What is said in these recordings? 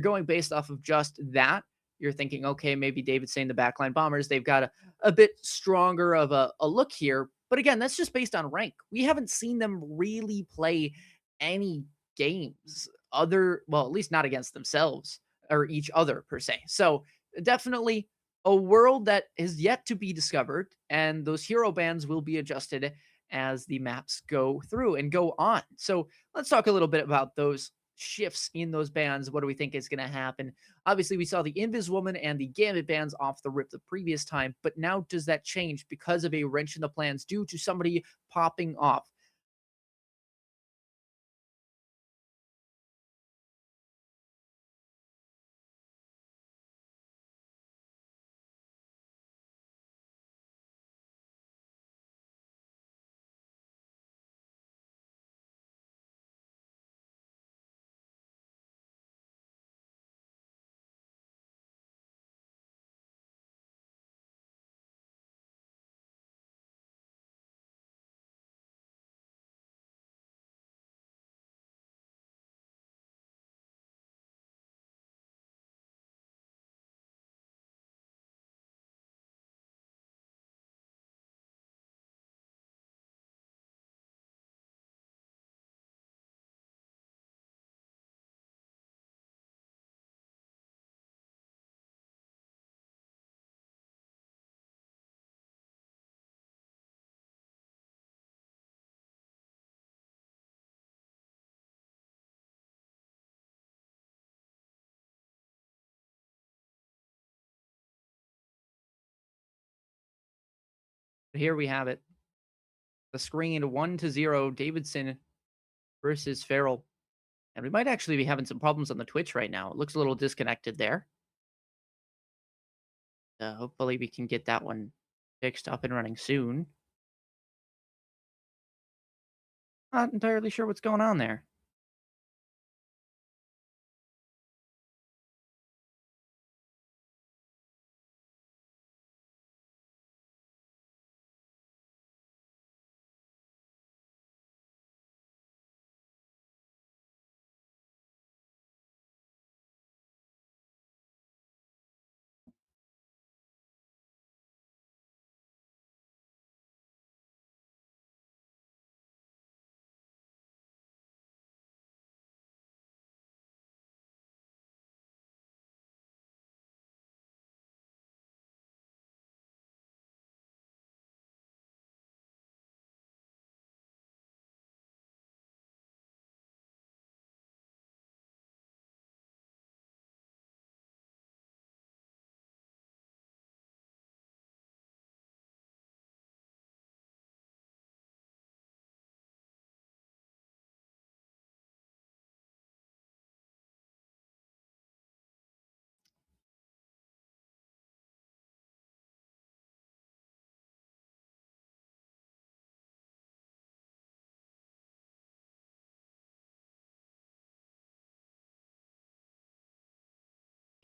Going based off of just that, you're thinking, okay, maybe Davidson, the backline bombers, they've got a bit stronger of a look here. But again, that's just based on rank. We haven't seen them really play any games other, well, at least not against themselves or each other per se. So definitely a world that is yet to be discovered, and those hero bands will be adjusted as the maps go through and go on. So let's talk a little bit about those shifts in those bands. What do we think is going to happen? Obviously, we saw the Invis Woman and the Gambit bands off the rip the previous time, but now does that change because of a wrench in the plans due to somebody popping off? Here we have it. The screen 1-0, Davidson versus Farrell. And we might actually be having some problems on the Twitch right now. It looks a little disconnected there. Hopefully we can get that one fixed up and running soon. Not entirely sure what's going on there.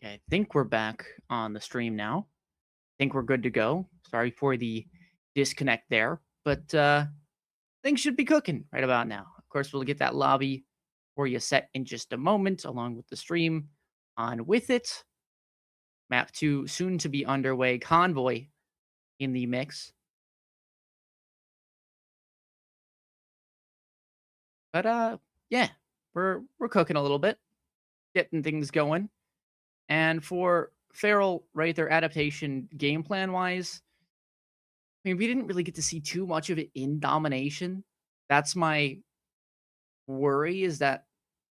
Okay, I think we're back on the stream now. I think we're good to go. Sorry for the disconnect there, but things should be cooking right about now. Of course, we'll get that lobby for you set in just a moment, along with the stream on with it. Map 2 soon to be underway. Convoy in the mix. But yeah, we're cooking a little bit, getting things going. And for Farrell, right, their adaptation game plan wise, I mean, we didn't really get to see too much of it in domination. That's my worry, is that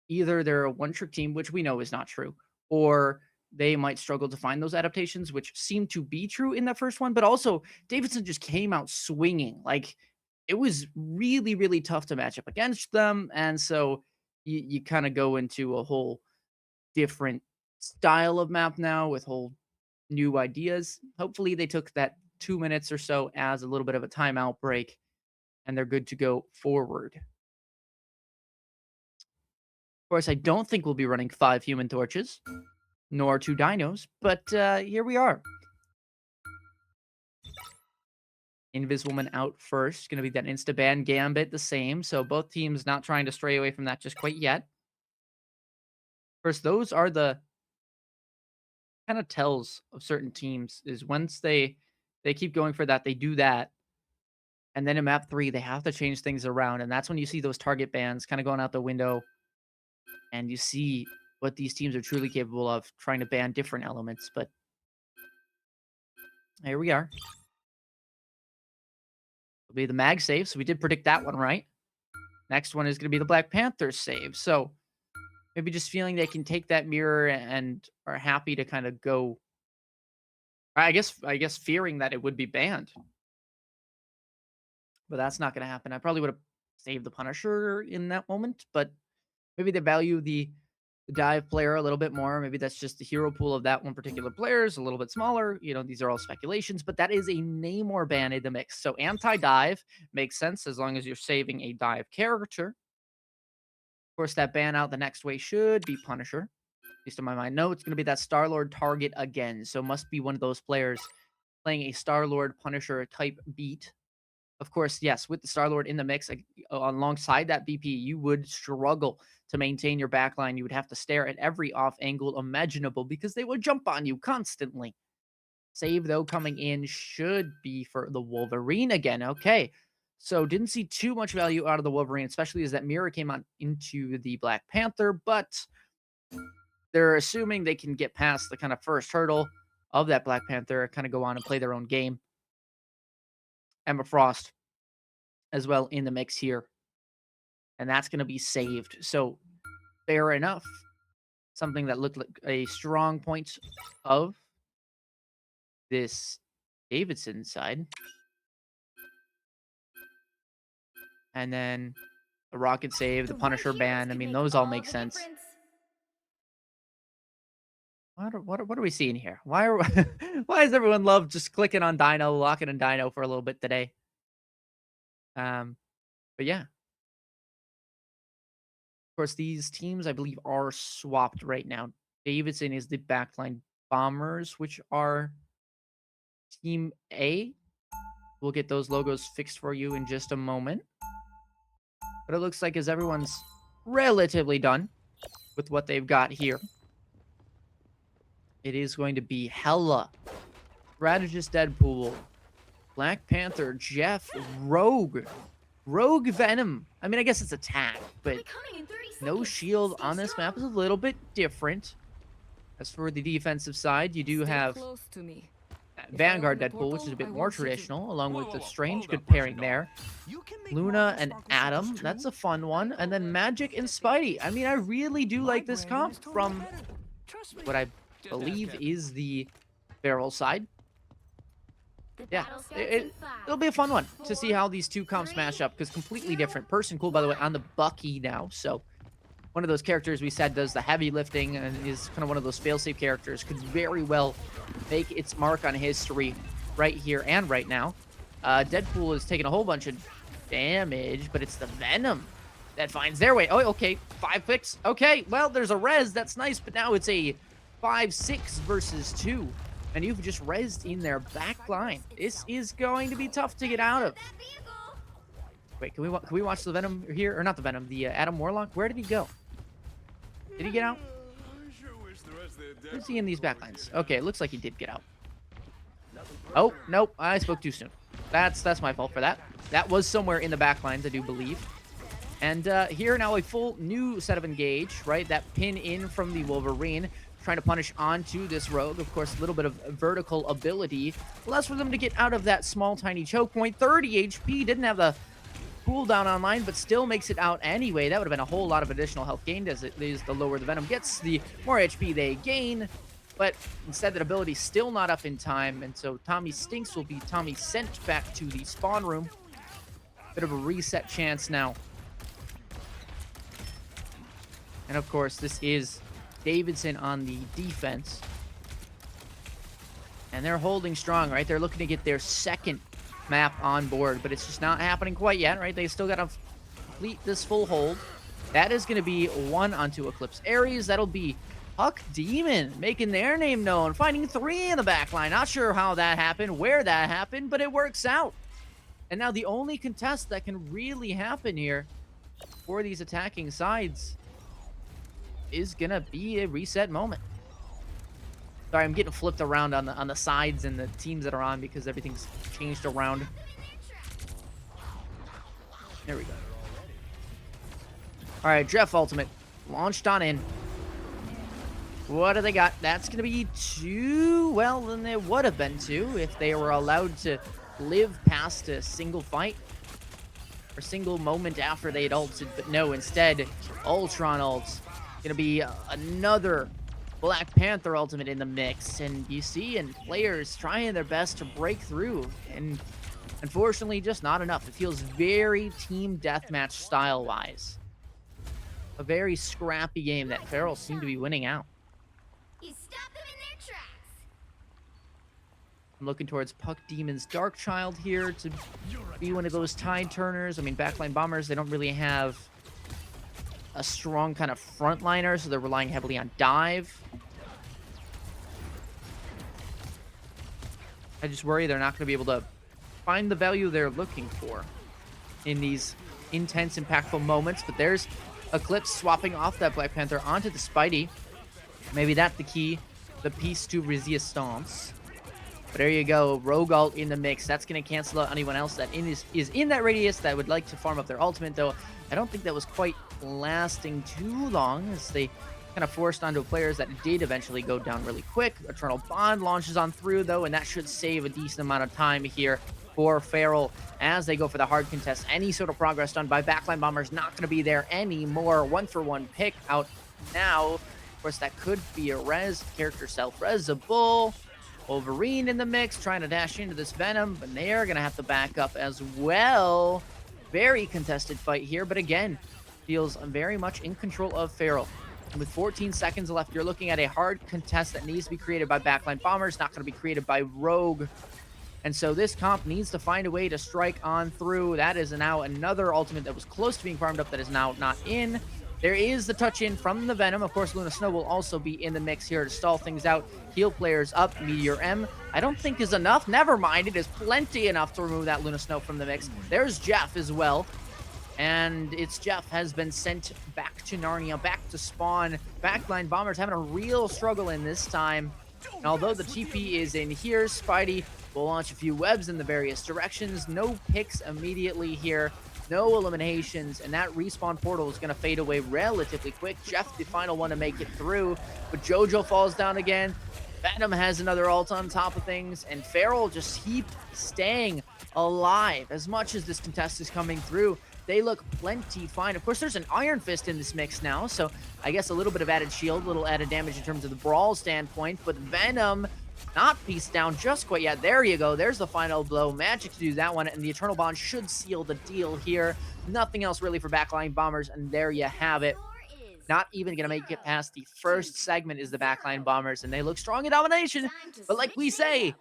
either they're a one trick team, which we know is not true, or they might struggle to find those adaptations, which seem to be true in the first one. But also, Davidson just came out swinging. Like, it was really, really tough to match up against them. And so you kind of go into a whole different style of map now with whole new ideas. Hopefully, they took that 2 minutes or so as a little bit of a timeout break and they're good to go forward. Of course, I don't think we'll be running 5 Human Torches, nor 2 Dinos, but here we are. Woman out first. Going to be that insta-ban. Gambit the same. So both teams not trying to stray away from that just quite yet. First, those are the kind of tells of certain teams is once they keep going for that, they do that, and then in map 3, they have to change things around, and that's when you see those target bans kinda going out the window, and you see what these teams are truly capable of, trying to ban different elements, but here we are. It'll be the mag save, so we did predict that one right. Next one is gonna be the Black Panther save, so maybe just feeling they can take that mirror and are happy to kinda go I guess fearing that it would be banned, but that's not gonna happen. I probably would've saved the Punisher in that moment, but maybe they value the dive player a little bit more. Maybe that's just the hero pool of that one particular player is a little bit smaller. These are all speculations, but that is a Namor ban in the mix. So anti-dive makes sense as long as you're saving a dive character. Of course, that ban out the next way should be Punisher. At least in my mind. No, it's going to be that Star-Lord target again. So must be one of those players playing a Star-Lord Punisher type beat. Of course, yes, with the Star-Lord in the mix, like, alongside that BP, you would struggle to maintain your backline. You would have to stare at every off angle imaginable because they would jump on you constantly. Save, though, coming in should be for the Wolverine again. Okay, so didn't see too much value out of the Wolverine, especially as that mirror came on into the Black Panther, but they're assuming they can get past the kind of first hurdle of that Black Panther, kind of go on and play their own game. Emma Frost as well in the mix here. And that's going to be saved. So fair enough. Something that looked like a strong point of this Davidson side. And then the Rocket save, the Punisher ban. I mean, those all make sense. What are we seeing here? Why is everyone love just clicking on Dino, locking in Dino for a little bit today? But yeah. Of course, these teams, I believe, are swapped right now. Davidson is the backline Bombers, which are Team A. We'll get those logos fixed for you in just a moment. But it looks like as everyone's relatively done with what they've got here, it is going to be Hella, Strategist Deadpool, Black Panther, Jeff, Rogue Venom. I mean, I guess it's attack, but no shield on this map is a little bit different. As for the defensive side, you do have Vanguard Deadpool, which is a bit more traditional, along with the Strange. Good pairing there. Luna and Adam, that's a fun one. And then Magic and Spidey. I mean, I really do like this comp from what I believe is the Farrell side. Yeah, it'll be a fun one to see how these two comps smash up, because completely different. Person Cool, by the way, on the Bucky now, so one of those characters we said does the heavy lifting and is kind of one of those failsafe characters, could very well make its mark on history right here and right now. Deadpool is taking a whole bunch of damage, but it's the Venom that finds their way. Oh, okay, 5 clicks. Okay, well, there's a res, that's nice, but now it's a 5-6 versus 2. And you've just rezzed in their back line. This is going to be tough to get out of. Wait, can we watch the Venom here? Or not the Venom, the Adam Warlock? Where did he go? Did he get out? Where's he in these backlines? Okay, it looks like he did get out. Oh, nope, I spoke too soon. That's my fault for that. That was somewhere in the backlines, I do believe. And here now a full new set of engage, right? That pin in from the Wolverine, trying to punish onto this Rogue. Of course, a little bit of vertical ability. Less for them to get out of that small, tiny choke point. 30 HP, didn't have the cooldown online, but still makes it out anyway. That would have been a whole lot of additional health gained, as it is the lower the Venom gets, the more HP they gain. But instead, that ability still not up in time, and so Tommy Stinks will be Tommy sent back to the spawn room. Bit of a reset chance now. And of course, this is Davidson on the defense. And they're holding strong, right? They're looking to get their second map on board, but it's just not happening quite yet, right? They still got to complete this full hold. That is going to be one onto Eclipse Ares. That'll be Huck Demon making their name known, finding 3 in the back line. Not sure how that happened, where that happened, but it works out. And now the only contest that can really happen here for these attacking sides is gonna be a reset moment. Sorry, I'm getting flipped around on the sides and the teams that are on because everything's changed around. There we go. All right, Jeff Ultimate launched on in. What do they got? That's going to be 2. Well, then it would have been 2 if they were allowed to live past a single fight or single moment after they had ulted. But no, instead, Ultron ults. Going to be another Black Panther ultimate in the mix. And you see, and players trying their best to break through. And unfortunately, just not enough. It feels very team deathmatch style-wise. A very scrappy game that Farrell seemed to be winning out. You stop them in their tracks. I'm looking towards Puck Demon's Darkchild here to be one of those tide turners. I mean, backline bombers, they don't really have a strong kind of frontliner, so they're relying heavily on dive. I just worry they're not going to be able to find the value they're looking for in these intense, impactful moments. But there's Eclipse swapping off that Black Panther onto the Spidey. Maybe that's the key, the piece to resistance. But there you go, Rogue ult in the mix. That's going to cancel out anyone else that is in that radius that would like to farm up their ultimate, though I don't think that was quite lasting too long as they kind of forced onto players that did eventually go down really quick. Eternal Bond launches on through, though, and that should save a decent amount of time here for Farrell as they go for the hard contest. Any sort of progress done by backline bombers not going to be there anymore. 1-for-1 pick out now. Of course, that could be a res, character self-resable. Wolverine in the mix, trying to dash into this Venom, but they are going to have to back up as well. Very contested fight here, but again, feels very much in control of Farrell. And with 14 seconds left, you're looking at a hard contest that needs to be created by backline bombers, not going to be created by Rogue. And so this comp needs to find a way to strike on through. That is now another ultimate that was close to being farmed up that is now not in. There is the touch in from the Venom. Of course, Luna Snow will also be in the mix here to stall things out, heal players up. Meteor M, I don't think is enough. Never mind, it is plenty enough to remove that Luna Snow from the mix. There's Jeff as well. And it's Jeff has been sent back to Narnia, back to spawn. Backline bombers having a real struggle in this time. And although the TP is in here, Spidey will launch a few webs in the various directions. No picks immediately here. No eliminations, and that respawn portal is going to fade away relatively quick. Jeff, the final one to make it through, but Jojo falls down again. Venom has another ult on top of things, and Farrell just keep staying alive. As much as this contest is coming through, they look plenty fine. Of course, there's an Iron Fist in this mix now, so I guess a little bit of added shield, a little added damage in terms of the brawl standpoint, but Venom not pieced down just quite yet. There you go. There's the final blow. Magic to do that one, and the Eternal Bond should seal the deal here. Nothing else really for backline bombers, and there you have it. Not even going to make it past the first segment is the backline bombers, and they look strong in domination, but like we say,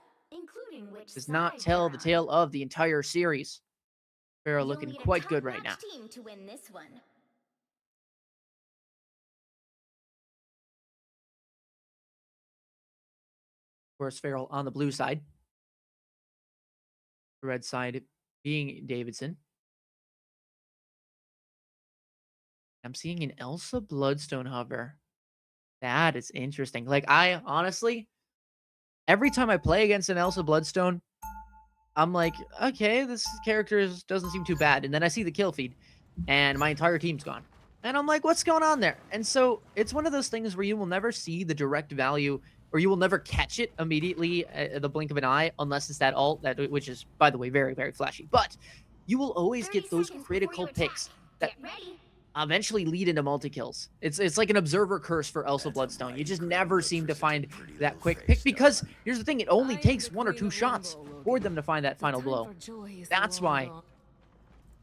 does not tell the tale of the entire series. Farrell looking quite good right now. Of course, Farrell on the blue side. The red side being Davidson. I'm seeing an Elsa Bloodstone hover. That is interesting. Like, I honestly, every time I play against an Elsa Bloodstone, I'm like, okay, this character doesn't seem too bad. And then I see the kill feed, and my entire team's gone. And I'm like, what's going on there? And so it's one of those things where you will never see the direct value, or you will never catch it immediately at the blink of an eye, unless it's that ult, which is, by the way, very, very flashy. But you will always get those critical picks that eventually lead into multi-kills. It's like an observer curse for Elsa Bloodstone. You just never seem to find that quick pick, because here's the thing, it only takes 1 or 2 shots for them to find that final blow. That's why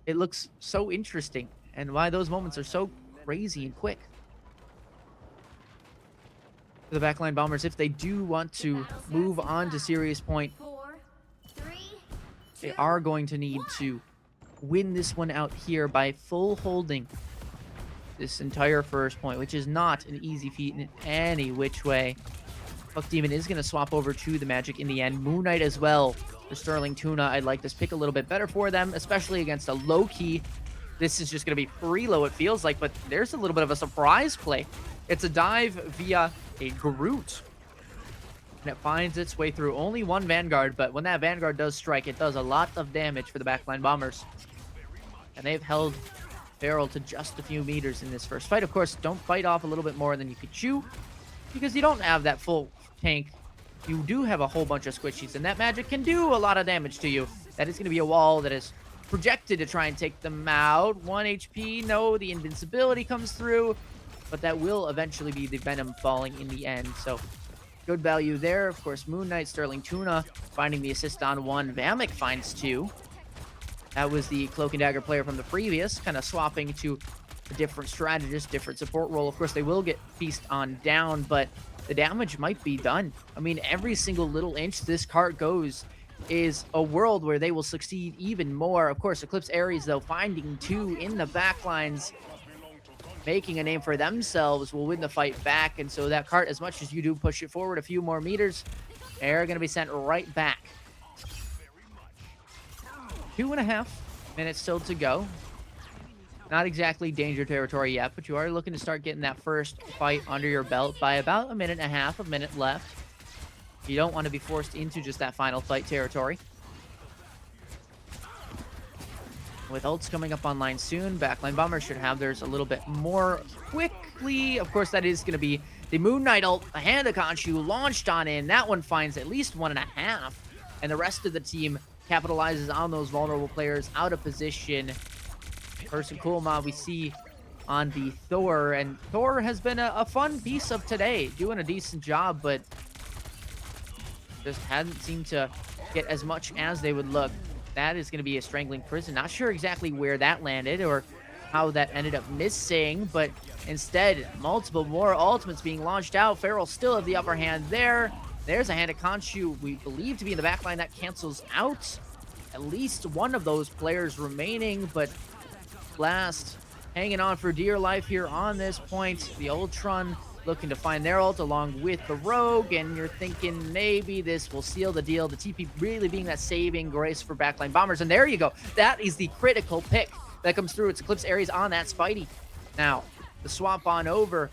it looks so interesting, and why those moments are so crazy and quick. The backline bombers, if they do want to move on to Serious Point, they are going to need to win this one out here by full holding this entire first point, which is not an easy feat in any which way. Buck Demon is going to swap over to the Magic in the end. Moon Knight as well for Sterling Tuna. I'd like this pick a little bit better for them, especially against a low-key. This is just going to be free low, it feels like, but there's a little bit of a surprise play. It's a dive via a Groot. and it finds its way through. Only one Vanguard, but when that Vanguard does strike, it does a lot of damage for the backline bombers. And they've held Farrell to just a few meters in this first fight. Of course, don't bite off a little bit more than you could chew, because you don't have that full tank. You do have a whole bunch of squishies, and that magic can do a lot of damage to you. That is going to be a wall that is projected to try and take them out. 1 HP, no, the invincibility comes through, but that will eventually be the Venom falling in the end. So good value there. Of course, Moon Knight, Sterling Tuna finding the assist on 1. Vamic finds 2. That was the Cloak and Dagger player from the previous, kind of swapping to a different strategist, different support role. Of course, they will get Feast on down, but the damage might be done. I mean, every single little inch this cart goes is a world where they will succeed even more. Of course, Eclipse Ares, though, finding 2 in the backlines, making a name for themselves, will win the fight back. And so that cart, as much as you do push it forward a few more meters, they're going to be sent right back. 2.5 minutes still to go. Not exactly danger territory yet, but you are looking to start getting that first fight under your belt by about 1.5 minutes, a minute left. You don't want to be forced into just that final fight territory. With ults coming up online soon, backline bombers should have theirs a little bit more quickly. Of course, that is going to be the Moon Knight ult, a hand of Khonshu launched on in. That one finds at least 1.5, and the rest of the team capitalizes on those vulnerable players out of position. Person Kulma we see on the Thor, and Thor has been a fun piece of today, doing a decent job, but just hadn't seemed to get as much as they would look. That is going to be a Strangling Prison. Not sure exactly where that landed or how that ended up missing, but instead, multiple more ultimates being launched out. Farrell still have the upper hand there. There's a hand of Khonshu we believe to be in the backline. That cancels out at least one of those players remaining, but Blast hanging on for dear life here on this point. The Ultron looking to find their ult along with the Rogue, and you're thinking maybe this will seal the deal. The TP really being that saving grace for backline bombers, and there you go. That is the critical pick that comes through. It's Eclipse Ares on that Spidey. Now, the swap on over,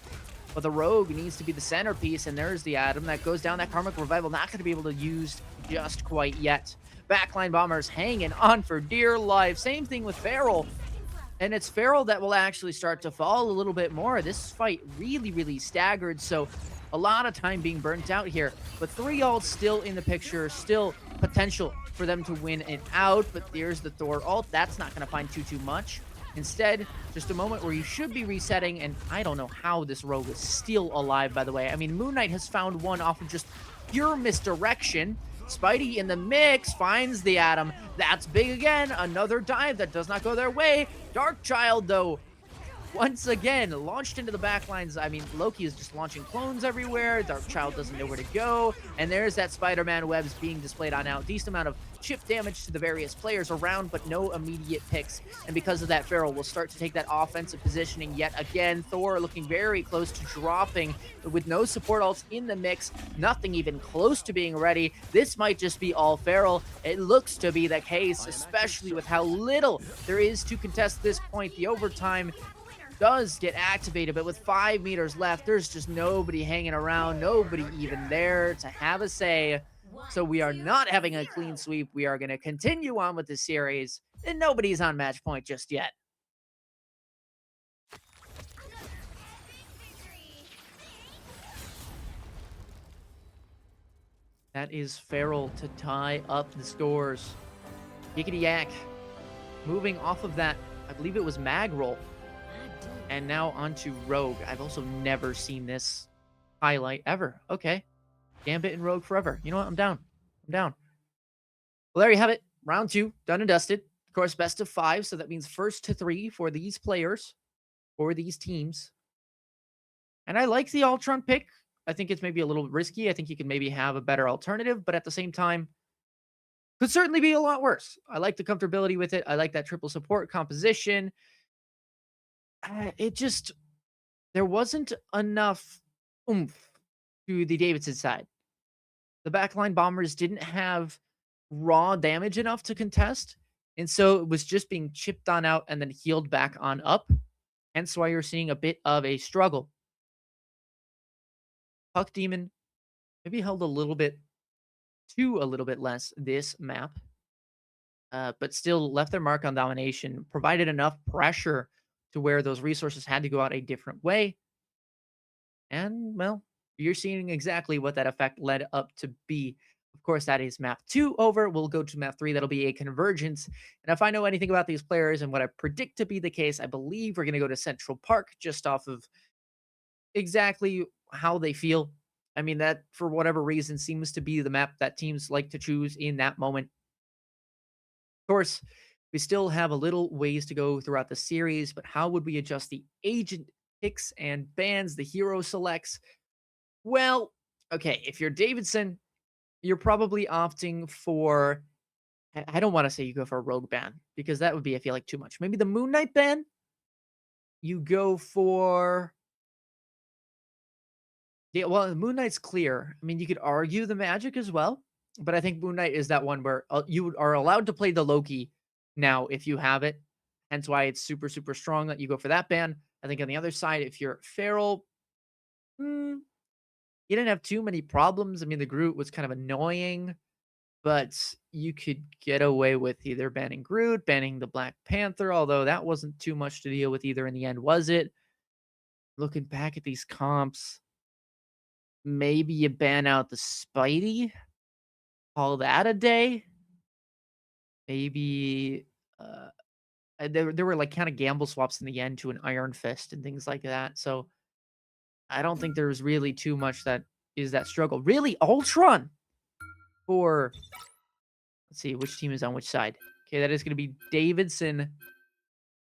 but the Rogue needs to be the centerpiece, and there's the Atom that goes down. That Karmic Revival not going to be able to use just quite yet. Backline bombers hanging on for dear life. Same thing with Farrell. And it's Farrell that will actually start to fall a little bit more. This fight really staggered, so a lot of time being burnt out here. But 3 ults still in the picture, still potential for them to win it out. But there's the Thor ult. That's not going to find too much. Instead, just a moment where you should be resetting, and I don't know how this Rogue is still alive, by the way. I mean, Moon Knight has found one off of just pure misdirection. Spidey in the mix finds the Atom. That's big again. Another dive that does not go their way. Darkchild, though, once again, launched into the backlines. I mean, Loki is just launching clones everywhere. Darkchild doesn't know where to go. And there's that Spider-Man webs being displayed on out. Decent amount of chip damage to the various players around, but no immediate picks. And because of that, Farrell will start to take that offensive positioning yet again. Thor looking very close to dropping, but with no support ults in the mix, nothing even close to being ready. This might just be all Farrell. It looks to be the case, especially with how little there is to contest this point. The overtime does get activated, but with 5 meters left, there's just nobody hanging around, nobody even there to have a say. So we are not having a clean sweep. We are going to continue on with the series, and nobody's on match point just yet. That is Farrell to tie up the scores. Yickety yak. Moving off of that, I believe it was Mag roll. And now onto Rogue. I've also never seen this highlight ever. Okay. Gambit and Rogue forever. You know what? I'm down. I'm down. Well, there you have it. Round 2, done and dusted. Of course, best of 5, so that means first to 3 for these players, for these teams. And I like the Ultron pick. I think it's maybe a little risky. I think you can maybe have a better alternative, but at the same time, could certainly be a lot worse. I like the comfortability with it. I like that triple support composition. There wasn't enough oomph to the Davidson side. The backline bombers didn't have raw damage enough to contest, and so it was just being chipped on out and then healed back on up. Hence why you're seeing a bit of a struggle. Puck Demon maybe held a little bit to a little bit less this map, but still left their mark on domination, provided enough pressure to where those resources had to go out a different way. And, well, you're seeing exactly what that effect led up to be. Of course, that is map 2 over. We'll go to map 3. That'll be a convergence. And if I know anything about these players and what I predict to be the case, I believe we're going to go to Central Park just off of exactly how they feel. I mean, that, for whatever reason, seems to be the map that teams like to choose in that moment. Of course, we still have a little ways to go throughout the series, but how would we adjust the agent picks and bans, the hero selects? Well, okay, if you're Davidson, you're probably opting for. I don't want to say you go for a rogue ban because that would be, I feel like, too much. Maybe the Moon Knight ban. You go for. Yeah, well, Moon Knight's clear. I mean, you could argue the magic as well, but I think Moon Knight is that one where you are allowed to play the Loki now if you have it. Hence why it's super, super strong that you go for that ban. I think on the other side, if you're Farrell, you didn't have too many problems. I mean, the Groot was kind of annoying, but you could get away with either banning Groot, banning the Black Panther, although that wasn't too much to deal with either in the end, was it? Looking back at these comps, maybe you ban out the Spidey, call that a day. Maybe there were like kind of gamble swaps in the end to an Iron Fist and things like that. So I don't think there's really too much that is that struggle. Really, Ultron for, let's see, which team is on which side. Okay, that is going to be Davidson,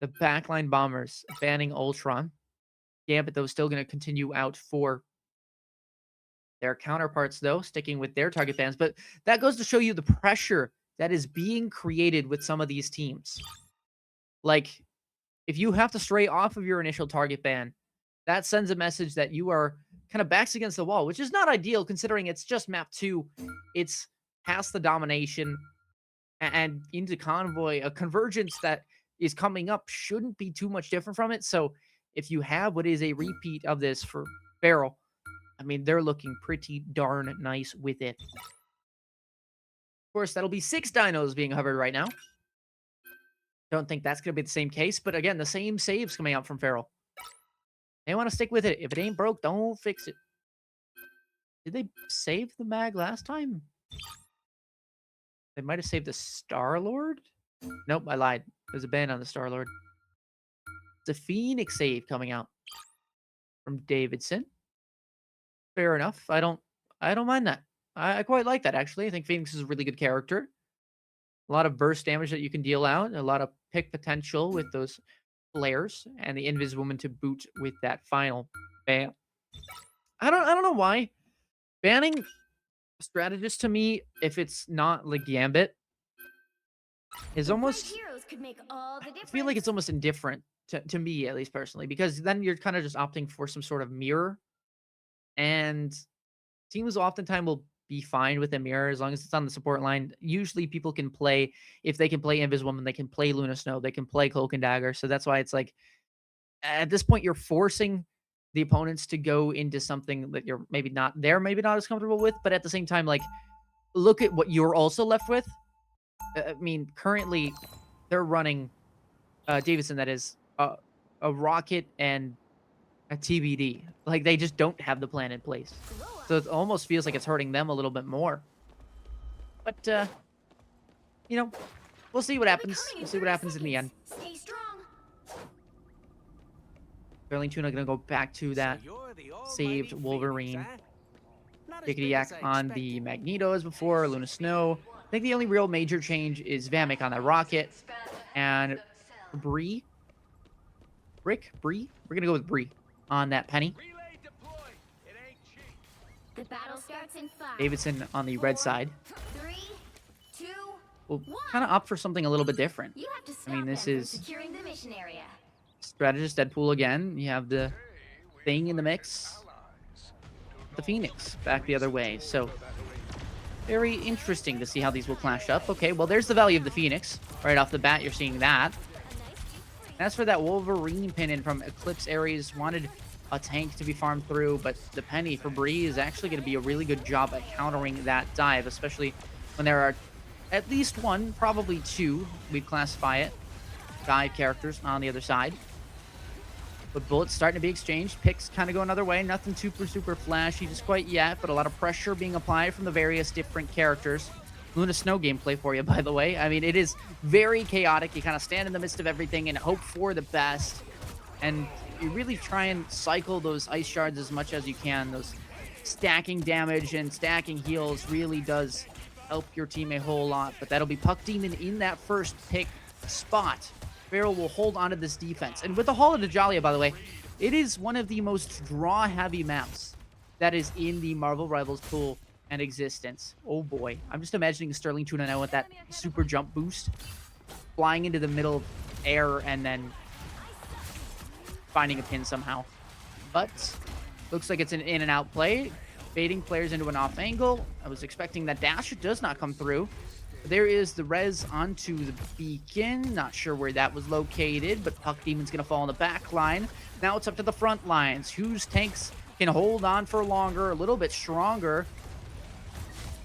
the backline bombers, banning Ultron. Gambit, though, still going to continue out for their counterparts, though, sticking with their target bans. But that goes to show you the pressure that is being created with some of these teams. Like, if you have to stray off of your initial target ban, that sends a message that you are kind of backs against the wall, which is not ideal considering it's just map 2. It's past the domination and into convoy. A convergence that is coming up shouldn't be too much different from it. So if you have what is a repeat of this for Farrell, I mean, they're looking pretty darn nice with it. Of course, that'll be 6 dinos being hovered right now. Don't think that's going to be the same case, but again, the same saves coming out from Farrell. They want to stick with it. If it ain't broke, don't fix it. Did they save the mag last time? They might have saved the Star-Lord? Nope, I lied. There's a ban on the Star-Lord. It's a Phoenix save coming out from Davidson. Fair enough. I don't mind that. I quite like that, actually. I think Phoenix is a really good character. A lot of burst damage that you can deal out. A lot of pick potential with those flares. And the Invis Woman to boot with that final ban. I don't know why. Banning strategist to me, if it's not like Gambit, is almost. Heroes could make all the I difference. feel like it's almost indifferent to me, at least personally, because then you're kind of just opting for some sort of mirror. And teams oftentimes will be fine with a mirror as long as it's on the support line. Usually people can play, if they can play Invis Woman, they can play Luna Snow, they can play Cloak and Dagger. So that's why it's like, at this point, you're forcing the opponents to go into something that you're maybe not as comfortable with. But at the same time, like, look at what you're also left with. I mean, currently they're running Davidson, that is a rocket and a TBD. Like, they just don't have the plan in place. So it almost feels like it's hurting them a little bit more. But, we'll see what happens. We'll see what happens in the end. Stay strong. Sterling Tuna going to go back to that saved Wolverine. Dickety Yak on the Magneto as before, Luna Snow. I think the only real major change is Vamek on that rocket. And Bree. Rick? Bree? We're going to go with Bree on that Penny. The battle starts in 5. Davidson on the red side. 3, 2, We'll kind of opt for something a little bit different. you have to stop I mean, this them from is securing the mission area. Strategist Deadpool again. You have the Thing in the mix. The Phoenix back the other way. So very interesting to see how these will clash up. Okay, well, there's the value of the Phoenix. Right off the bat, you're seeing that. As for that Wolverine pin in from Eclipse Ares, wanted a tank to be farmed through, but the Penny for Bree is actually going to be a really good job at countering that dive, especially when there are at least one, probably two, we'd classify it, dive characters on the other side. But bullets starting to be exchanged. Picks kind of go another way. Nothing super flashy just quite yet, but a lot of pressure being applied from the various different characters. Luna Snow gameplay for you, by the way. I mean, it is very chaotic. You kind of stand in the midst of everything and hope for the best. And you really try and cycle those ice shards as much as you can. Those stacking damage and stacking heals really does help your team a whole lot. But that'll be Puck Demon in that first pick spot. Farrell will hold onto this defense. And with the Hall of Dajalia, by the way, it is one of the most draw-heavy maps that is in the Marvel Rivals pool and existence. Oh boy. I'm just imagining Sterling Tuna now with that super jump boost, flying into the middle of air and then finding a pin somehow. But looks like it's an in and out play, baiting players into an off angle. I was expecting that dash. It does not come through. There is the res onto the beacon. Not sure where that was located, but Puck Demon's going to fall in the back line. Now it's up to the front lines. Whose tanks can hold on for longer, a little bit stronger.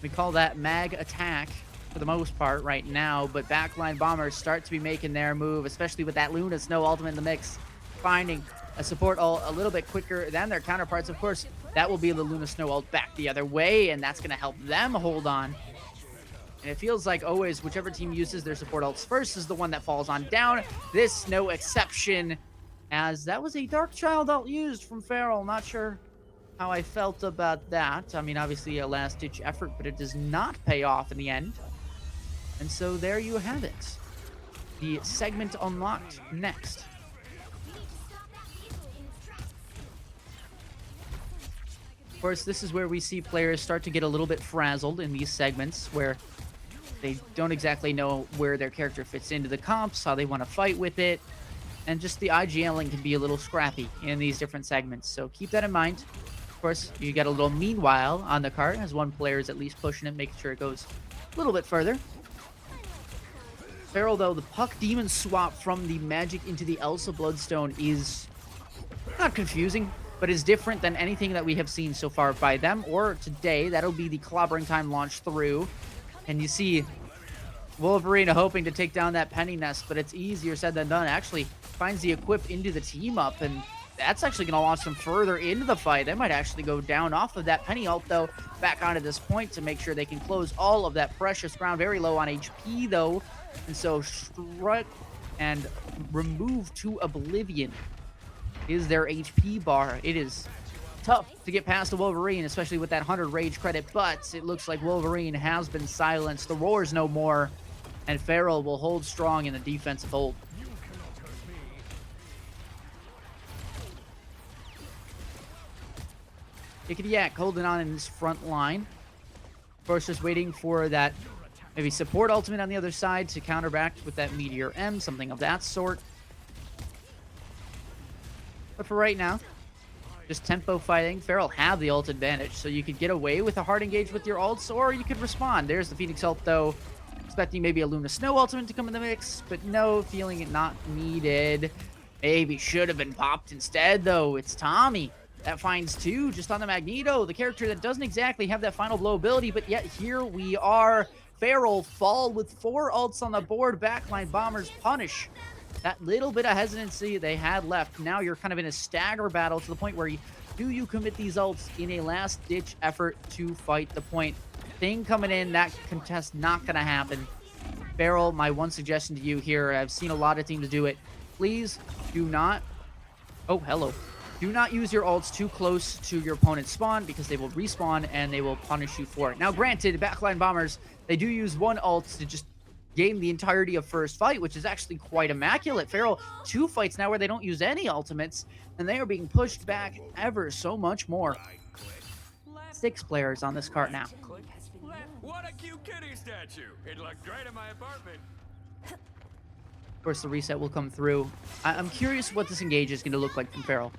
We call that mag attack for the most part right now, but backline bombers start to be making their move, especially with that Luna Snow ultimate in the mix, finding a support ult a little bit quicker than their counterparts. Of course, that will be the Luna Snow ult back the other way, and that's going to help them hold on. And it feels like always, whichever team uses their support ults first is the one that falls on down. This, no exception, as that was a Dark Child ult used from Farrell. Not sure how I felt about that. I mean, obviously a last-ditch effort, but it does not pay off in the end. And so there you have it. The segment unlocked next. Of course, this is where we see players start to get a little bit frazzled in these segments, where they don't exactly know where their character fits into the comps, how they want to fight with it, and just the IGLing can be a little scrappy in these different segments. So keep that in mind. Of course, you get a little meanwhile on the cart as one player is at least pushing it, making sure it goes a little bit further. Farrell, though, the Puck Demon swap from the Magic into the Elsa Bloodstone is not confusing, but is different than anything that we have seen so far by them or today. That'll be the Clobbering Time launch through. And you see Wolverine hoping to take down that Penny Nest, but it's easier said than done. Actually finds the equip into the team up, and that's actually going to launch them further into the fight. They might actually go down off of that Penny ult, though, back onto this point to make sure they can close all of that precious ground. Very low on HP, though, and so strut and remove to oblivion is their HP bar. It is tough to get past the Wolverine, especially with that 100 rage credit, but it looks like Wolverine has been silenced. The roar's no more, and Farrell will hold strong in the defensive hold. Yickety Yak holding on in this front line. Of course, just waiting for that maybe support ultimate on the other side to counteract with that Meteor M, something of that sort. But for right now, just tempo fighting. Farrell have the ult advantage, so you could get away with a hard engage with your ults, or you could respond. There's the Phoenix ult, though. Expecting maybe a Luna Snow ultimate to come in the mix, but no, feeling it not needed. Maybe should have been popped instead, though. It's Tommy that finds two just on the Magneto, the character that doesn't exactly have that final blow ability, but yet here we are. Farrell fall with 4 ults on the board. Backline bombers punish that little bit of hesitancy they had left. Now you're kind of in a stagger battle to the point where you commit these ults in a last-ditch effort to fight the point. Thing coming in, that contest not going to happen. Farrell, my one suggestion to you here, I've seen a lot of teams do it. Please do not... Oh, hello. Do not use your ults too close to your opponent's spawn, because they will respawn and they will punish you for it. Now, granted, backline bombers, they do use one ult to just game the entirety of first fight, which is actually quite immaculate. Farrell, 2 fights now where they don't use any ultimates, and they are being pushed back ever so much more. 6 players on this cart now. What a cute kitty statue! It looked great in my apartment. Of course, the reset will come through. I'm curious what this engage is going to look like from Farrell.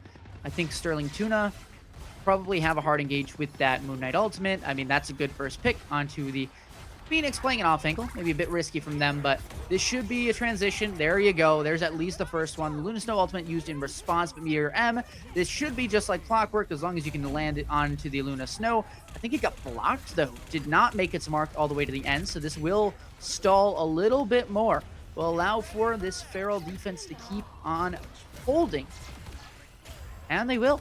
I think Sterling Tuna probably have a hard engage with that Moon Knight ultimate. I mean, that's a good first pick onto the Phoenix playing an off angle, maybe a bit risky from them, but this should be a transition. There you go. There's at least the first one. The Luna Snow ultimate used in response, but Meteor M. This should be just like clockwork as long as you can land it onto the Luna Snow. I think it got blocked, though. Did not make its mark all the way to the end, so this will stall a little bit more. Will allow for this Farrell defense to keep on holding. And they will.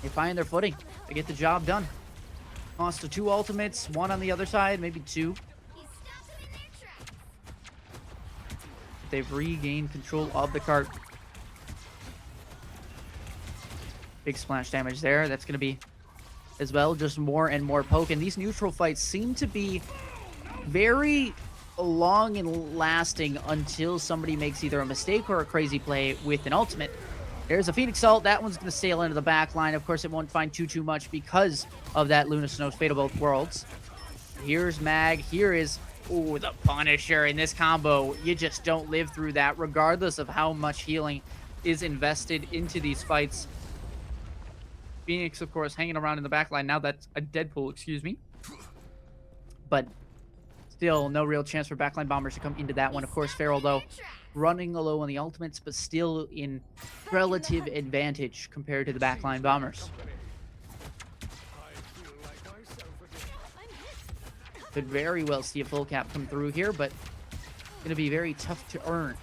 They find their footing. They get the job done. Lost to 2 ultimates, 1 on the other side, maybe 2. They've regained control of the cart. Big splash damage there. That's going to be, as well, just more and more poke. And these neutral fights seem to be very long and lasting until somebody makes either a mistake or a crazy play with an ultimate. There's a Phoenix Ult. That one's going to sail into the back line. Of course, it won't find too much because of that Luna Snow's Fate of Both Worlds. Here's Mag. Here is, ooh, the Punisher. In this combo, you just don't live through that, regardless of how much healing is invested into these fights. Phoenix, of course, hanging around in the back line. Now that's a Deadpool, excuse me. But still, no real chance for backline bombers to come into that one. Of course, Farrell, though, running low on the ultimates, but still in relative advantage compared to the backline bombers. Could very well see a full cap come through here, but going to be very tough to earn.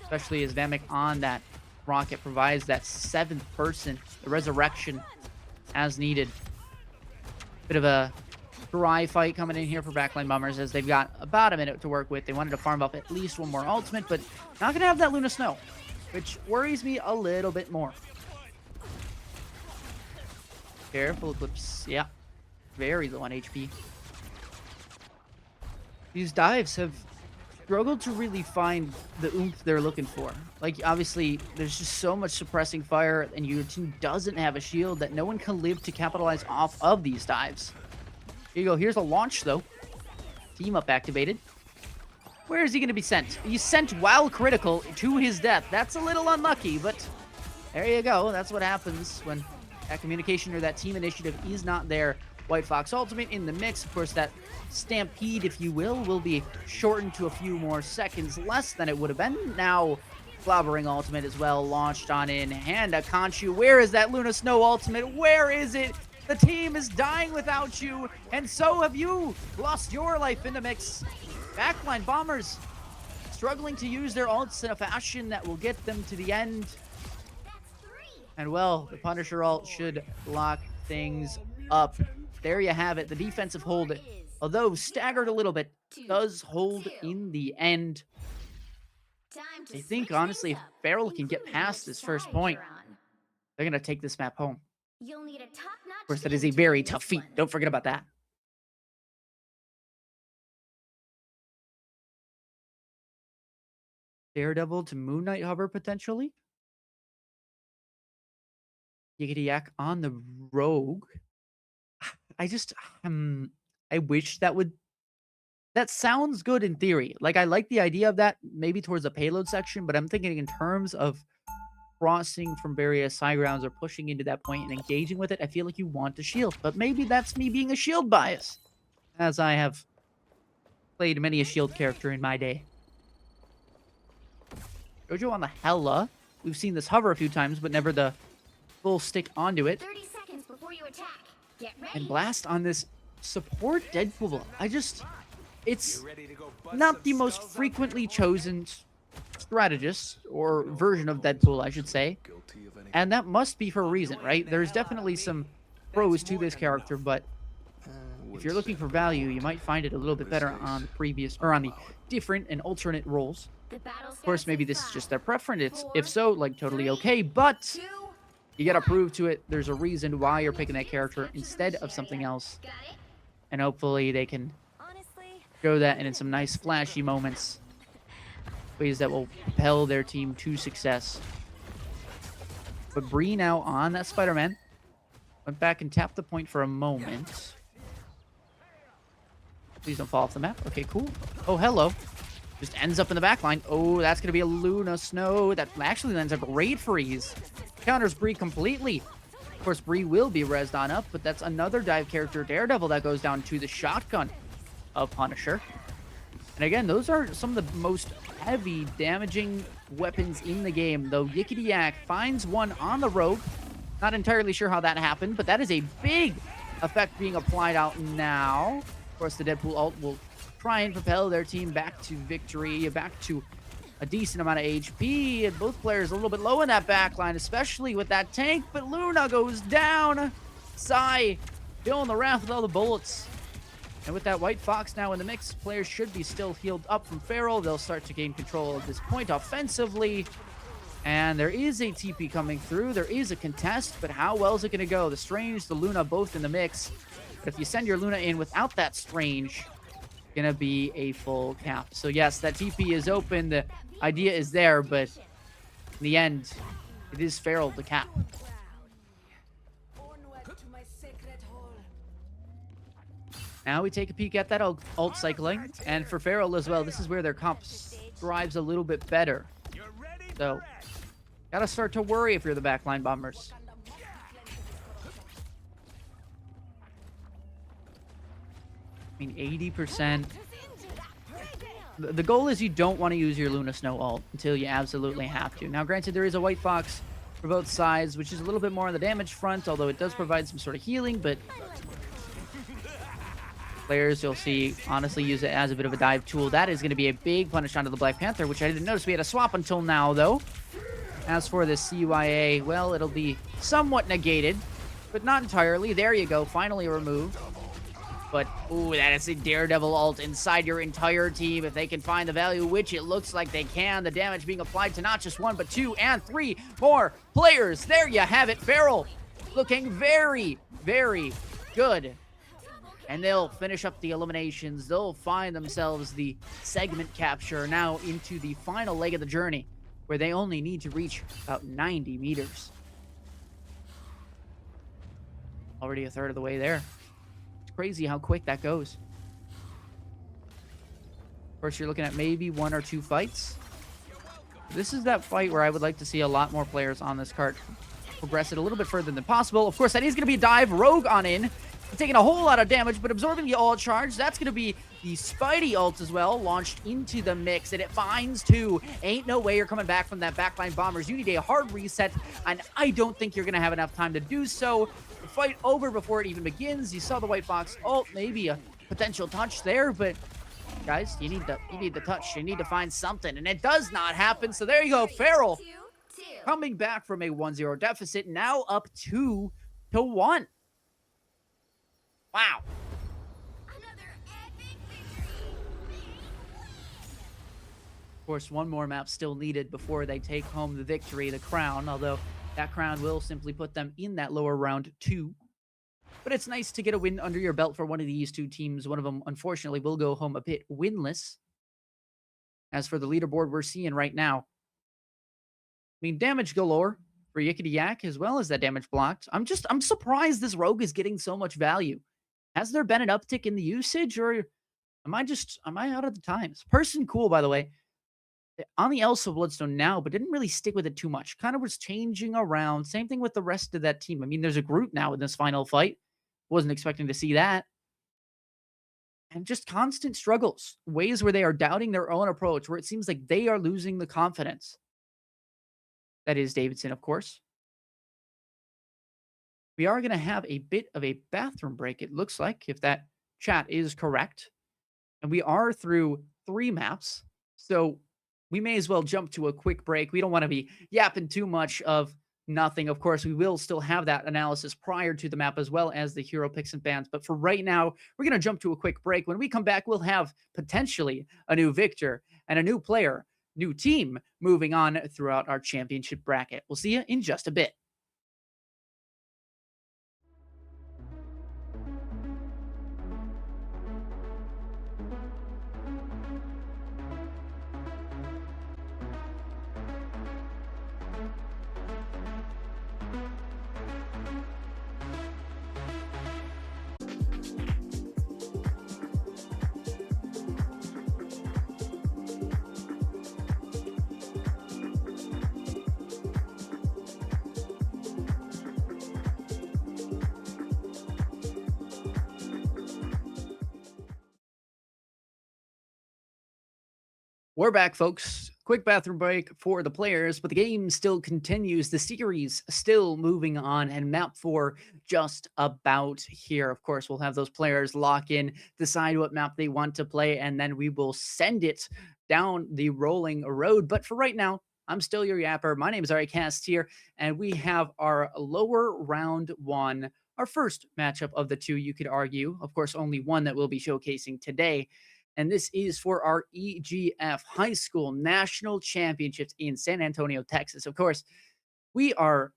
Especially as Vamek on that rocket provides that 7th person, the resurrection, as needed. Bit of a dry fight coming in here for backline bombers as they've got about a minute to work with. They wanted to farm up at least 1 more ultimate, but not gonna have that Luna Snow, which worries me a little bit more. Careful, Eclipse. Yeah, very low on HP. These dives have struggled to really find the oomph they're looking for. Like, obviously, there's just so much suppressing fire, and your team doesn't have a shield that no one can live to capitalize off of these dives. Here you go. Here's a launch, though. Team up activated. Where is he going to be sent? He's sent while critical to his death. That's a little unlucky, but there you go. That's what happens when that communication or that team initiative is not there. White Fox ultimate in the mix. Of course, that stampede, if you will be shortened to a few more seconds less than it would have been. Now, Flobbering ultimate as well launched on in. And a Conchu. Where is that Luna Snow ultimate? Where is it? The team is dying without you, and so have you. Lost your life in the mix. Backline bombers struggling to use their ults in a fashion that will get them to the end. And well, the Punisher ult should lock things up. There you have it. The defensive hold, although staggered a little bit, does hold in the end. I think, honestly, if Farrell can get past this first point, they're going to take this map home. You'll need a top-notch Of course, that is a very tough feat. Don't forget about that. Daredevil to Moon Knight hover, potentially. Yiggity Yak on the Rogue. I just, I wish that would... That sounds good in theory. Like, I like the idea of that, maybe towards the payload section, but I'm thinking in terms of crossing from various high grounds or pushing into that point and engaging with it, I feel like you want to shield. But maybe that's me being a shield bias, as I have played many a shield character in my day. Jojo on the Hella. We've seen this hover a few times, but never the full stick onto it. 30 seconds before you attack. Get ready. And Blast on this support Deadpool. It's not the most frequently chosen strategist or version of Deadpool, I should say. And that must be for a reason, right? There's definitely some pros to this character, but if you're looking for value, you might find it a little bit better on the previous, or on the different and alternate roles. Of course, maybe this is just their preference. If so, like, totally okay, but you gotta prove to it there's a reason why you're picking that character instead of something else. And hopefully they can show that in some nice flashy moments. Ways that will propel their team to success. But Bree now on that Spider-Man. Went back and tapped the point for a moment. Please don't fall off the map. Okay, cool. Oh, hello. Just ends up in the back line. Oh, that's going to be a Luna Snow. That actually ends up Raid Freeze. Counters Bree completely. Of course, Bree will be rezzed on up, but that's another dive character, Daredevil, that goes down to the shotgun of Punisher. And again, those are some of the most heavy damaging weapons in the game, though Yickety Yak finds one on the Rogue. Not entirely sure how that happened, but that is a big effect being applied out now. Of course, the Deadpool ult will try and propel their team back to victory, back to a decent amount of HP, and both players a little bit low in that backline, especially with that tank, but Luna goes down. Sai filling the raft with all the bullets. And with that White Fox now in the mix, players should be still healed up from Farrell. They'll start to gain control of this point offensively. And there is a TP coming through. There is a contest, but how well is it going to go? The Strange, the Luna, both in the mix. But if you send your Luna in without that Strange, going to be a full cap. So yes, that TP is open. The idea is there, but in the end, it is Farrell the cap. Now we take a peek at that ult cycling. And for Farrell as well, this is where their comp drives a little bit better. So, gotta start to worry if you're the backline bombers. I mean, 80%. The goal is you don't want to use your Luna Snow ult until you absolutely have to. Now, granted, there is a White Fox for both sides, which is a little bit more on the damage front, although it does provide some sort of healing, but players, you'll see, honestly use it as a bit of a dive tool. That is going to be a big punish onto the Black Panther, which I didn't notice we had a swap until now, though. As for the CYA, well, it'll be somewhat negated, but not entirely. There you go, finally removed. But, ooh, that is a Daredevil ult inside your entire team. If they can find the value, which it looks like they can, the damage being applied to not just 1, but 2 and 3 more players. There you have it. Farrell looking very, very good. And they'll finish up the eliminations. They'll find themselves the segment capture now into the final leg of the journey, where they only need to reach about 90 meters. Already a third of the way there. It's crazy how quick that goes. Of course, you're looking at maybe 1 or 2 fights. This is that fight where I would like to see a lot more players on this cart progress it a little bit further than possible. Of course, that is going to be a dive. Rogue on in. Taking a whole lot of damage, but absorbing the ult charge. That's going to be the Spidey ult as well, launched into the mix, and it finds 2. Ain't no way you're coming back from that backline bombers. You need a hard reset, and I don't think you're going to have enough time to do so. The fight over before it even begins. You saw the White Fox ult, maybe a potential touch there, but guys, you need the touch. You need to find something, and it does not happen. So there you go, Farrell coming back from a 1-0 deficit, now up 2-1. Wow. Of course, one more map still needed before they take home the victory, the crown, although that crown will simply put them in that lower round 2. But it's nice to get a win under your belt for one of these 2 teams. One of them, unfortunately, will go home a bit winless. As for the leaderboard we're seeing right now, I mean, damage galore for Yickety Yak, as well as that damage blocked. I'm surprised this Rogue is getting so much value. Has there been an uptick in the usage, or am I out of the times? Person Cool, by the way, on the Elsa Bloodstone now, but didn't really stick with it too much. Kind of was changing around. Same thing with the rest of that team. I mean, there's a Groot now in this final fight. Wasn't expecting to see that. And just constant struggles. Ways where they are doubting their own approach, where it seems like they are losing the confidence. That is Davidson, of course. We are going to have a bit of a bathroom break, it looks like, if that chat is correct. And we are through 3 maps, so we may as well jump to a quick break. We don't want to be yapping too much of nothing. Of course, we will still have that analysis prior to the map, as well as the hero picks and bans. But for right now, we're going to jump to a quick break. When we come back, we'll have potentially a new victor and a new player, new team moving on throughout our championship bracket. We'll see you in just a bit. We're back, folks. Quick bathroom break for the players, but the game still continues. The series still moving on, and map 4 just about here. Of course, we'll have those players lock in, decide what map they want to play, and then we will send it down the rolling road. But for right now, I'm still your yapper. My name is Cast here, and we have our lower round one, our first matchup of the two, you could argue. Of course, only one that we'll be showcasing today, and this is for our EGF High School National Championships in San Antonio, Texas. Of course, we are.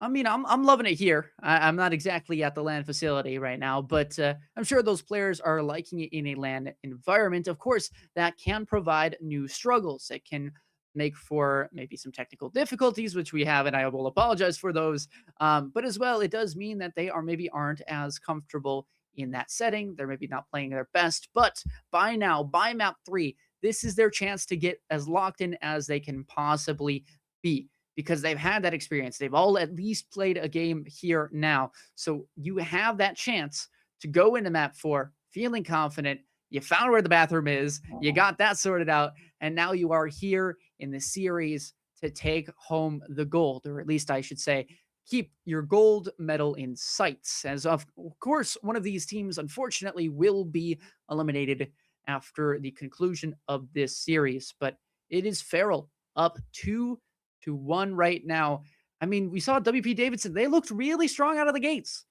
I mean, I'm loving it here. I'm not exactly at the land facility right now, but I'm sure those players are liking it in a land environment. Of course, that can provide new struggles. It can make for maybe some technical difficulties, which we have, and I will apologize for those. But as well, it does mean that they are maybe aren't as comfortable in that setting. They're maybe not playing their best, but by now, by map 3, this is their chance to get as locked in as they can possibly be because they've had that experience. They've all at least played a game here now. So you have that chance to go into map 4 feeling confident. You found where the bathroom is, you got that sorted out, and now you are here in the series to take home the gold, or at least I should say, keep your gold medal in sights. As of course, one of these teams, unfortunately, will be eliminated after the conclusion of this series. But it is Farrell up 2-1 right now. I mean, we saw WP Davidson. They looked really strong out of the gates.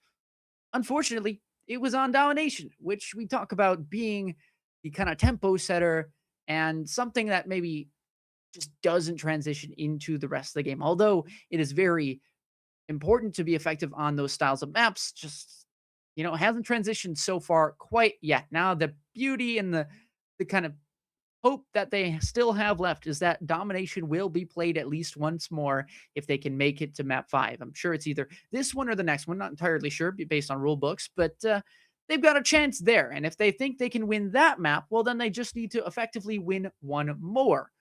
Unfortunately, it was on domination, which we talk about being the kind of tempo setter and something that maybe just doesn't transition into the rest of the game. Although it is very important to be effective on those styles of maps, just hasn't transitioned so far quite yet. Now the beauty and the kind of hope that they still have left is that domination will be played at least once more if they can make it to map 5. I'm sure it's either this one or the next one, not entirely sure based on rule books, but they've got a chance there. And if they think they can win that map, well, then they just need to effectively win one more.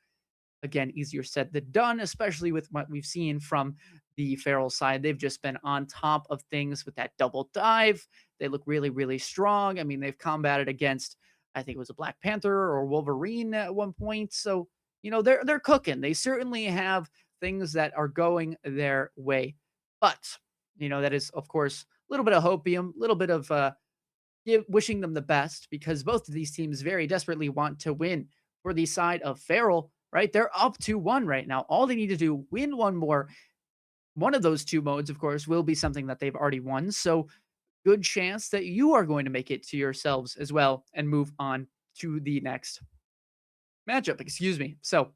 Again, easier said than done, especially with what we've seen from the Farrell side. They've just been on top of things with that double dive. They look really, really strong. I mean, they've combated against, I think it was a Black Panther or Wolverine at one point. So, they're cooking. They certainly have things that are going their way. But, that is, of course, a little bit of hopium, a little bit of wishing them the best because both of these teams very desperately want to win. For the side of Farrell, right? They're up 2-1 right now. All they need to do, win one more. One of those two modes, of course, will be something that they've already won. So good chance that you are going to make it to yourselves as well and move on to the next matchup. Excuse me. So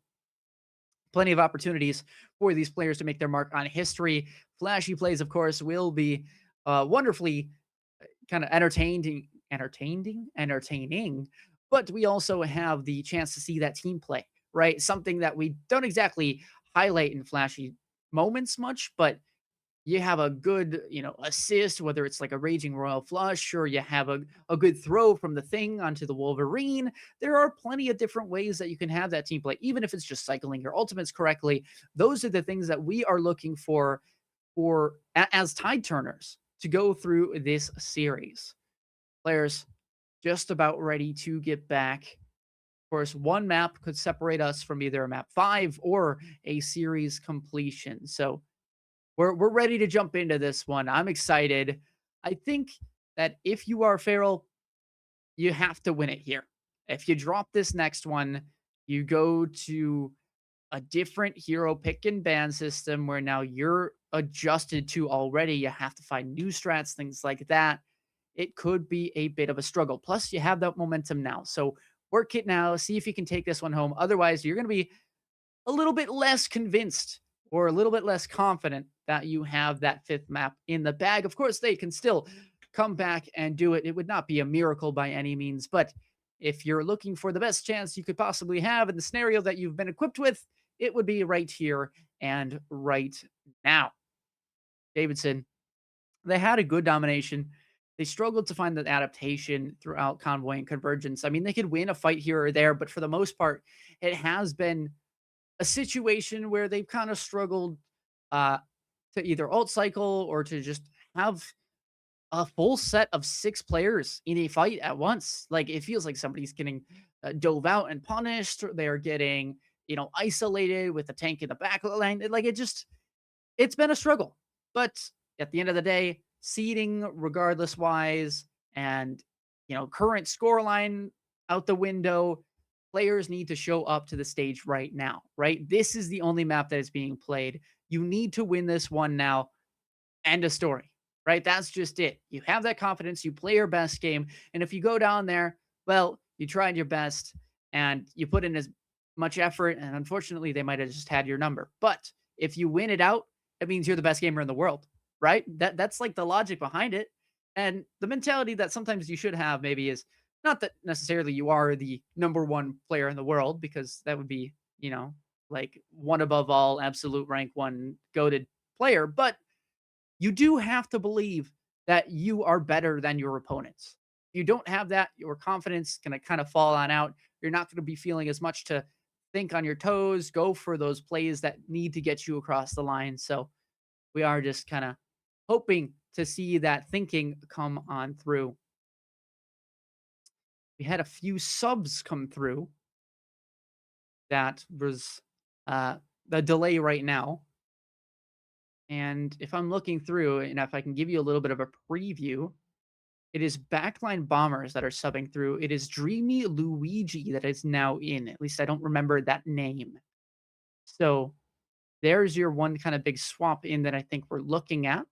plenty of opportunities for these players to make their mark on history. Flashy plays, of course, will be wonderfully kind of entertaining. But we also have the chance to see that team play, right? Something that we don't exactly highlight in flashy moments much, but you have a good, assist, whether it's like a raging royal flush or you have a good throw from the thing onto the Wolverine. There are plenty of different ways that you can have that team play, even if it's just cycling your ultimates correctly. Those are the things that we are looking for as tide turners to go through this series. Players just about ready to get back. Of course, one map could separate us from either a map 5 or a series completion. So we're ready to jump into this one. I'm excited. I think that if you are Farrell, you have to win it here. If you drop this next one, you go to a different hero pick and ban system where now you're adjusted to already. You have to find new strats, things like that. It could be a bit of a struggle. Plus, you have that momentum now. So work it now. See if you can take this one home. Otherwise, you're going to be a little bit less convinced or a little bit less confident that you have that fifth map in the bag. Of course, they can still come back and do it. It would not be a miracle by any means, but if you're looking for the best chance you could possibly have in the scenario that you've been equipped with, it would be right here and right now. Davidson, they had a good domination. They struggled to find that adaptation throughout Convoy and Convergence. I mean, they could win a fight here or there, but for the most part, it has been a situation where they've kind of struggled uh, to either alt cycle or to just have a full set of 6 players in a fight at once. Like, it feels like somebody's getting, dove out and punished, or they're getting, isolated with the tank in the back of the lane. Like, it's been a struggle. But at the end of the day, seeding regardless wise and, current scoreline out the window, players need to show up to the stage right now, right? This is the only map that is being played. You need to win this one now. End of story, right? That's just it. You have that confidence, you play your best game, and if you go down there, well, you tried your best and you put in as much effort, and unfortunately, they might have just had your number. But if you win it out, it means you're the best gamer in the world, right? That's like the logic behind it. And the mentality that sometimes you should have maybe is not that necessarily you are the number one player in the world, because that would be, like one above all, absolute rank one goated player, but you do have to believe that you are better than your opponents. If you don't have that, your confidence is going to kind of fall on out. You're not going to be feeling as much to think on your toes, go for those plays that need to get you across the line. So we are just kind of hoping to see that thinking come on through. We had a few subs come through. That was the delay right now. And if I'm looking through, and if I can give you a little bit of a preview, it is Backline Bombers that are subbing through. It is Dreamy Luigi that is now in. At least I don't remember that name. So there's your one kind of big swap in that I think we're looking at.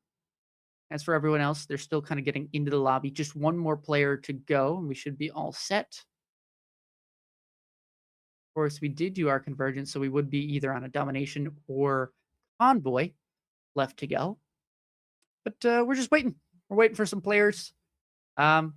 As for everyone else, they're still kind of getting into the lobby. Just one more player to go, and we should be all set. Of course, we did do our convergence, so we would be either on a domination or convoy left to go. But we're just waiting. We're waiting for some players. I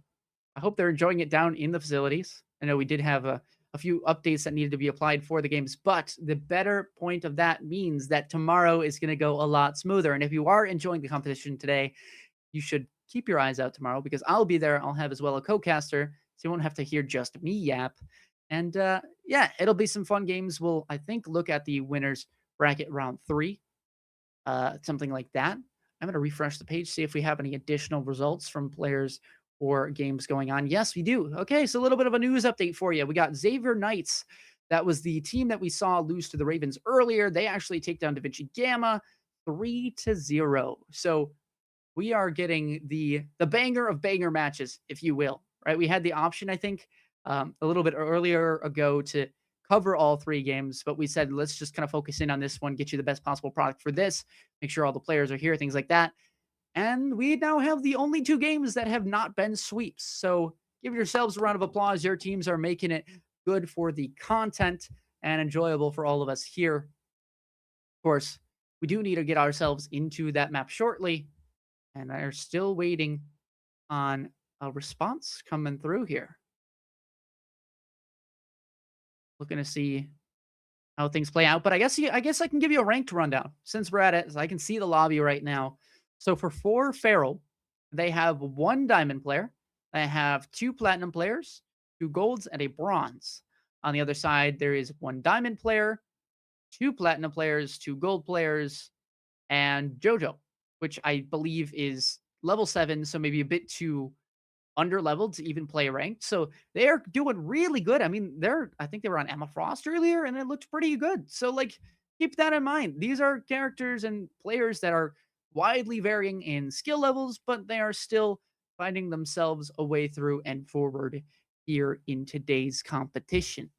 hope they're enjoying it down in the facilities. I know we did have a few updates that needed to be applied for the games, but the better point of that means that tomorrow is going to go a lot smoother. And if you are enjoying the competition today, you should keep your eyes out tomorrow, because I'll be there. I'll have as well a co-caster, so you won't have to hear just me yap. And yeah, it'll be some fun games. We'll, I think, look at the winners bracket round 3, something like that. I'm going to refresh the page, see if we have any additional results from players or games going on. Yes, we do. Okay, so a little bit of a news update for you. We got Xavier Knights. That was the team that we saw lose to the Ravens earlier. They actually take down Da Vinci Gamma 3-0. So we are getting the banger of banger matches, if you will, right? We had the option, I think, a little bit earlier ago to cover all 3 games, but we said, let's just kind of focus in on this one, get you the best possible product for this, make sure all the players are here, things like that. And we now have the only 2 games that have not been sweeps. So give yourselves a round of applause. Your teams are making it good for the content and enjoyable for all of us here. Of course, we do need to get ourselves into that map shortly, and I are still waiting on a response coming through here. Looking to see how things play out, but I guess I can give you a ranked rundown since we're at it. So I can see the lobby right now. So for Farrell, they have 1 diamond player. They have 2 platinum players, 2 golds, and a bronze. On the other side, there is 1 diamond player, 2 platinum players, 2 gold players, and JoJo, which I believe is level 7, so maybe a bit too under leveled to even play ranked. So they're doing really good. I mean, I think they were on Emma Frost earlier and it looked pretty good. So like, keep that in mind. These are characters and players that are widely varying in skill levels, but they are still finding themselves a way through and forward here in today's competition.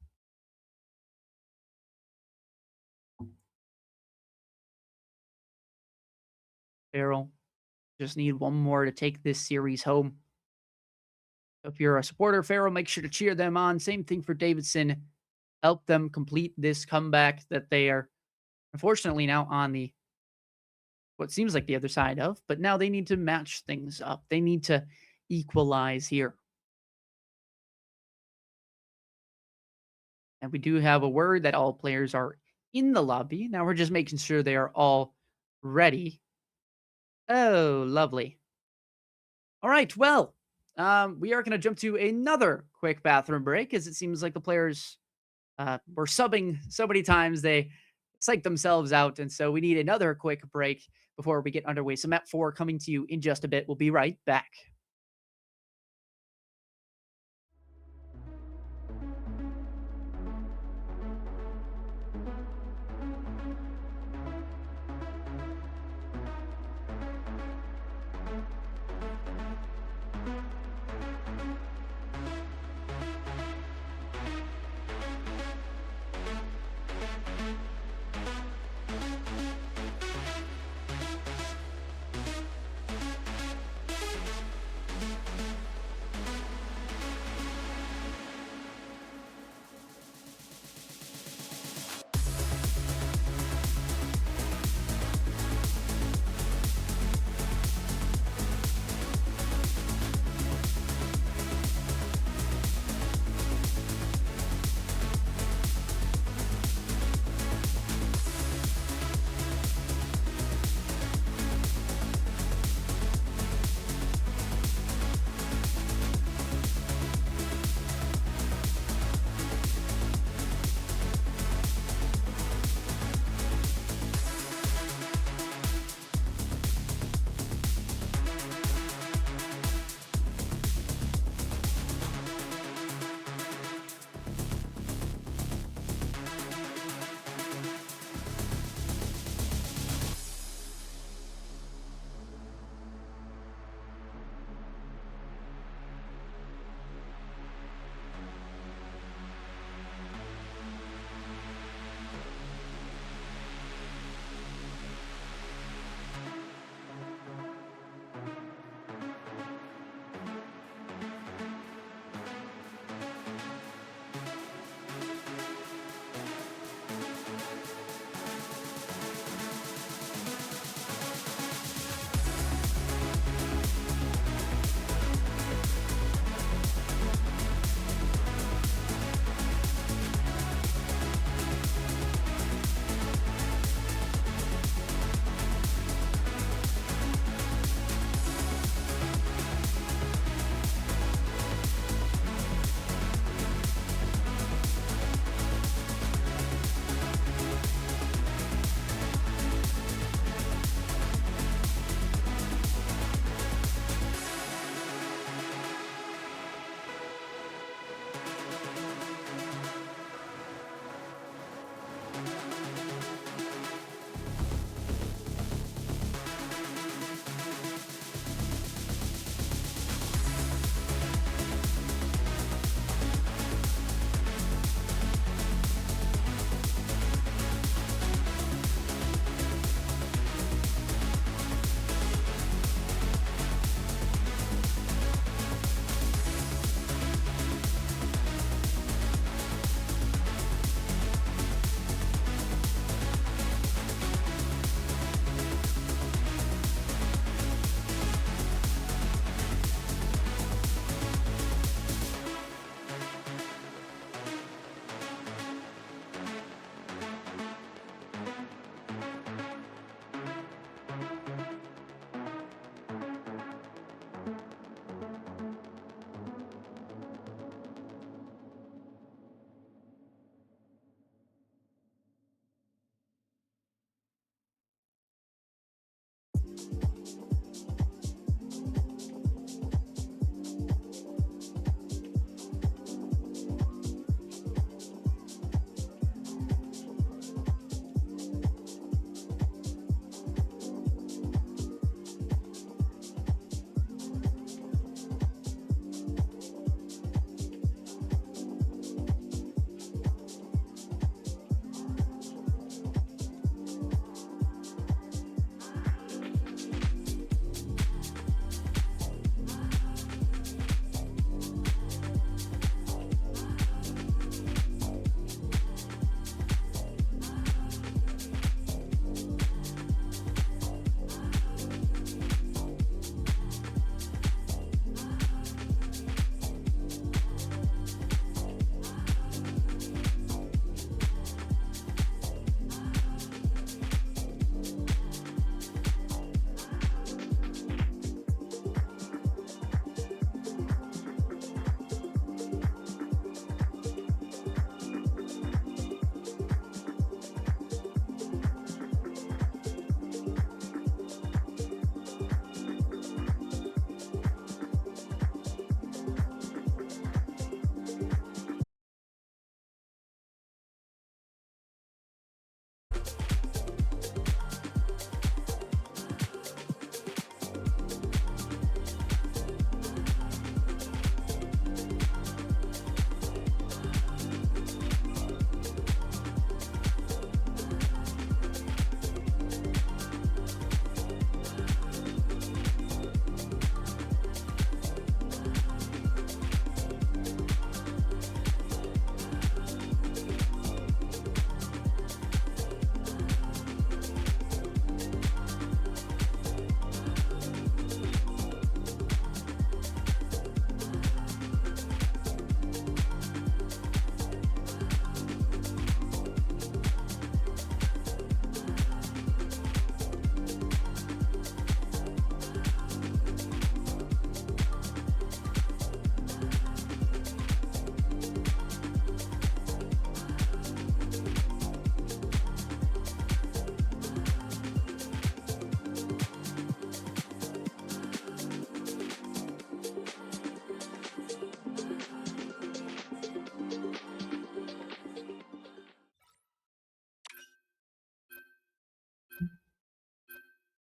Farrell just need one more to take this series home. If you're a supporter, Farrell, make sure to cheer them on. Same thing for Davidson. Help them complete this comeback that they are unfortunately now on the what seems like the other side of, but now they need to match things up. They need to equalize here. And we do have a word that all players are in the lobby. Now we're just making sure they are all ready. Oh, lovely. All right, well, we are going to jump to another quick bathroom break, as it seems like the players were subbing so many times. They psych themselves out. And so we need another quick break before we get underway. So map 4 coming to you in just a bit. We'll be right back.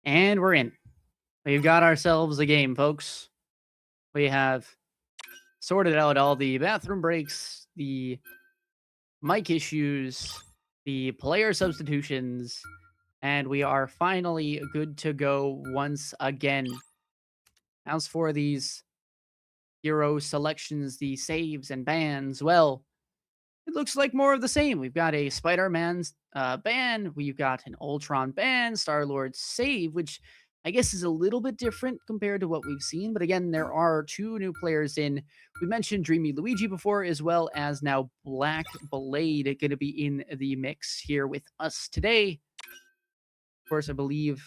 And we're in. We've got ourselves a game, folks. We have sorted out all the bathroom breaks, the mic issues, the player substitutions, and we are finally good to go once again. As for these hero selections, the saves and bans, well, it looks like more of the same. We've got a Spider-Man's ban, we've got an Ultron ban, Star-Lord's save, which I guess is a little bit different compared to what we've seen. But again, there are 2 new players in. We mentioned Dreamy Luigi before, as well as now Black Blade going to be in the mix here with us today. Of course, I believe.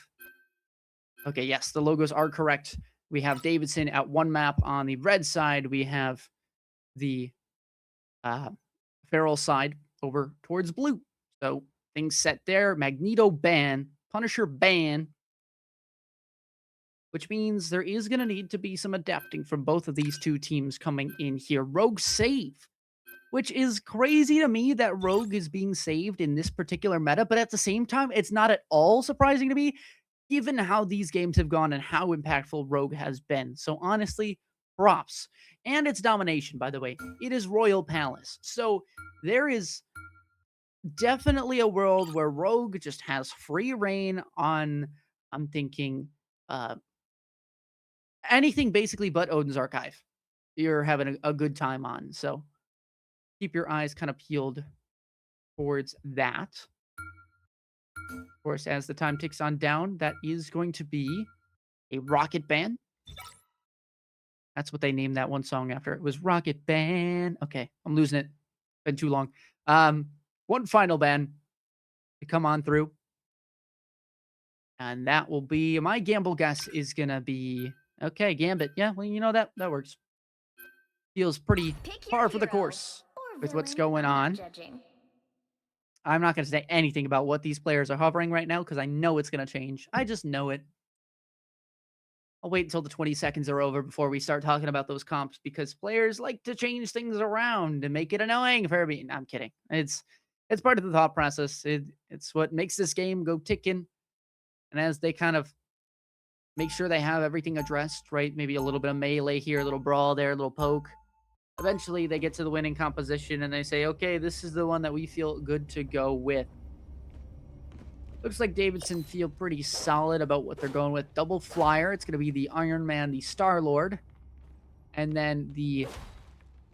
Okay, yes, the logos are correct. We have Davidson at 1 map on the red side. We have the Farrell side over towards blue. So things set there. Magneto ban, Punisher ban, which means there is going to need to be some adapting from both of these 2 teams coming in here. Rogue save, which is crazy to me that Rogue is being saved in this particular meta, but at the same time, it's not at all surprising to me, given how these games have gone and how impactful Rogue has been. So honestly, props. And it's domination, by the way. It is Royal Palace. So there is definitely a world where Rogue just has free reign on, I'm thinking, anything basically but Odin's Archive. You're having a good time on. So keep your eyes kind of peeled towards that. Of course, as the time ticks on down, that is going to be a Rocket Band. That's what they named that one song after. It was Rocket Band. Okay, I'm losing it. Been too long. One final band to come on through. And that will be, my gamble guess is going to be, okay, Gambit. Yeah, well, you know, that works. Feels pretty par for the course with what's going on. I'm not going to say anything about what these players are hovering right now because I know it's going to change. I just know it. I'll wait until the 20 seconds are over before we start talking about those comps because players like to change things around and make it annoying for me. No, I'm kidding. It's part of the thought process. It's what makes this game go ticking. And as they kind of make sure they have everything addressed, right? Maybe a little bit of melee here, a little brawl there, a little poke. Eventually, they get to the winning composition and they say, okay, this is the one that we feel good to go with. Looks like Davidson feel pretty solid about what they're going with. Double flyer. It's going to be the Iron Man, the Star-Lord. And then the,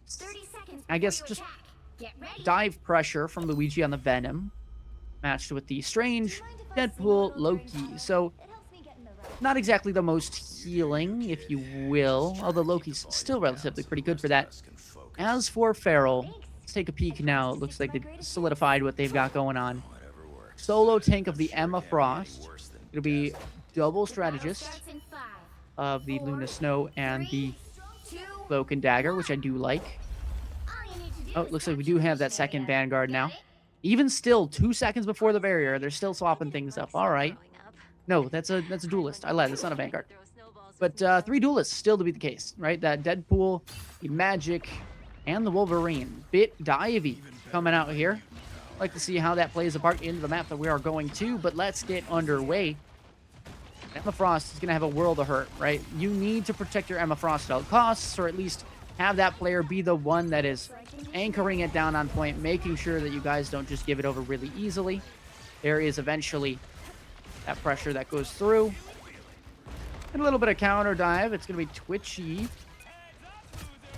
30 seconds I guess, just dive pressure from Luigi on the Venom. Matched with the Strange, Deadpool, Loki. So, not exactly the most healing, if you will. Although Loki's still relatively pretty good for that. As for Farrell, let's take a peek now. It looks like they've solidified what they've got going on. Solo tank of the Emma Frost. It'll be double strategist of the Luna Snow and the Cloak and Dagger, which I do like. Oh, it looks like we do have that second Vanguard now. Even still, 2 seconds before the barrier, they're still swapping things up. All right. No, that's a duelist. I lied. That's not a Vanguard. But 3 duelists still to be the case, right? That Deadpool, the Magic, and the Wolverine. Bit divey coming out here. Like to see how that plays a part into the map that we are going to, but let's get underway. Emma Frost is going to have a world of hurt, right? You need to protect your Emma Frost at all costs, or at least have that player be the one that is anchoring it down on point, making sure that you guys don't just give it over really easily. There is eventually that pressure that goes through. And a little bit of counter dive. It's going to be twitchy.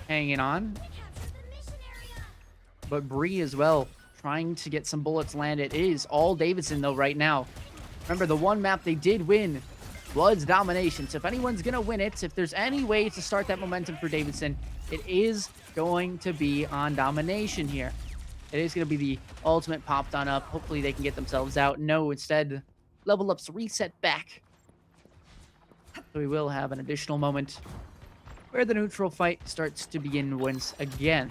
Hanging on. But Bree as well, trying to get some bullets landed. It is all Davidson, though, right now. Remember, the one map they did win was domination. So if anyone's going to win it, if there's any way to start that momentum for Davidson, it is going to be on domination here. It is going to be the ultimate popped on up. Hopefully they can get themselves out. No, instead, level ups reset back. So we will have an additional moment where the neutral fight starts to begin once again.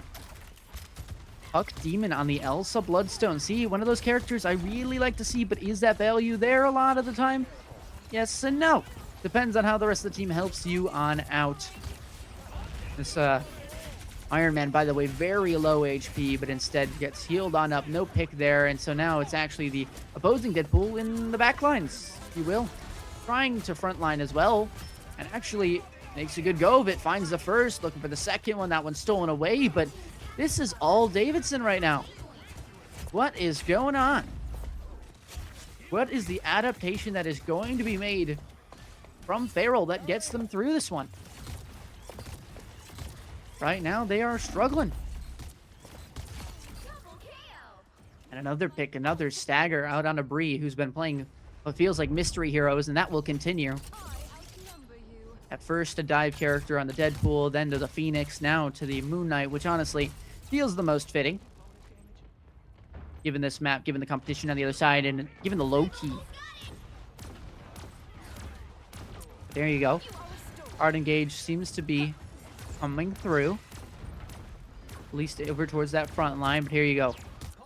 Puck Demon on the Elsa Bloodstone. See, one of those characters I really like to see, but is that value there a lot of the time? Yes and no. Depends on how the rest of the team helps you on out. This Iron Man, by the way, very low HP, but instead gets healed on up. No pick there, and so now it's actually the opposing Deadpool in the back lines, if you will. trying to frontline as well, and actually makes a good go of it. Finds the first, looking for the second one. That one's stolen away, but this is all Davidson right now. What is going on? What is the adaptation that is going to be made from Farrell that gets them through this one? Right now, they are struggling. And another pick, another stagger out on a Bree who's been playing what feels like mystery heroes, and that will continue. At first, a dive character on the Deadpool, then to the Phoenix, now to the Moon Knight, which honestly feels the most fitting. Given this map, given the competition on the other side, and given the low key. There you go. Hard engage seems to be coming through. At least over towards that front line, but here you go.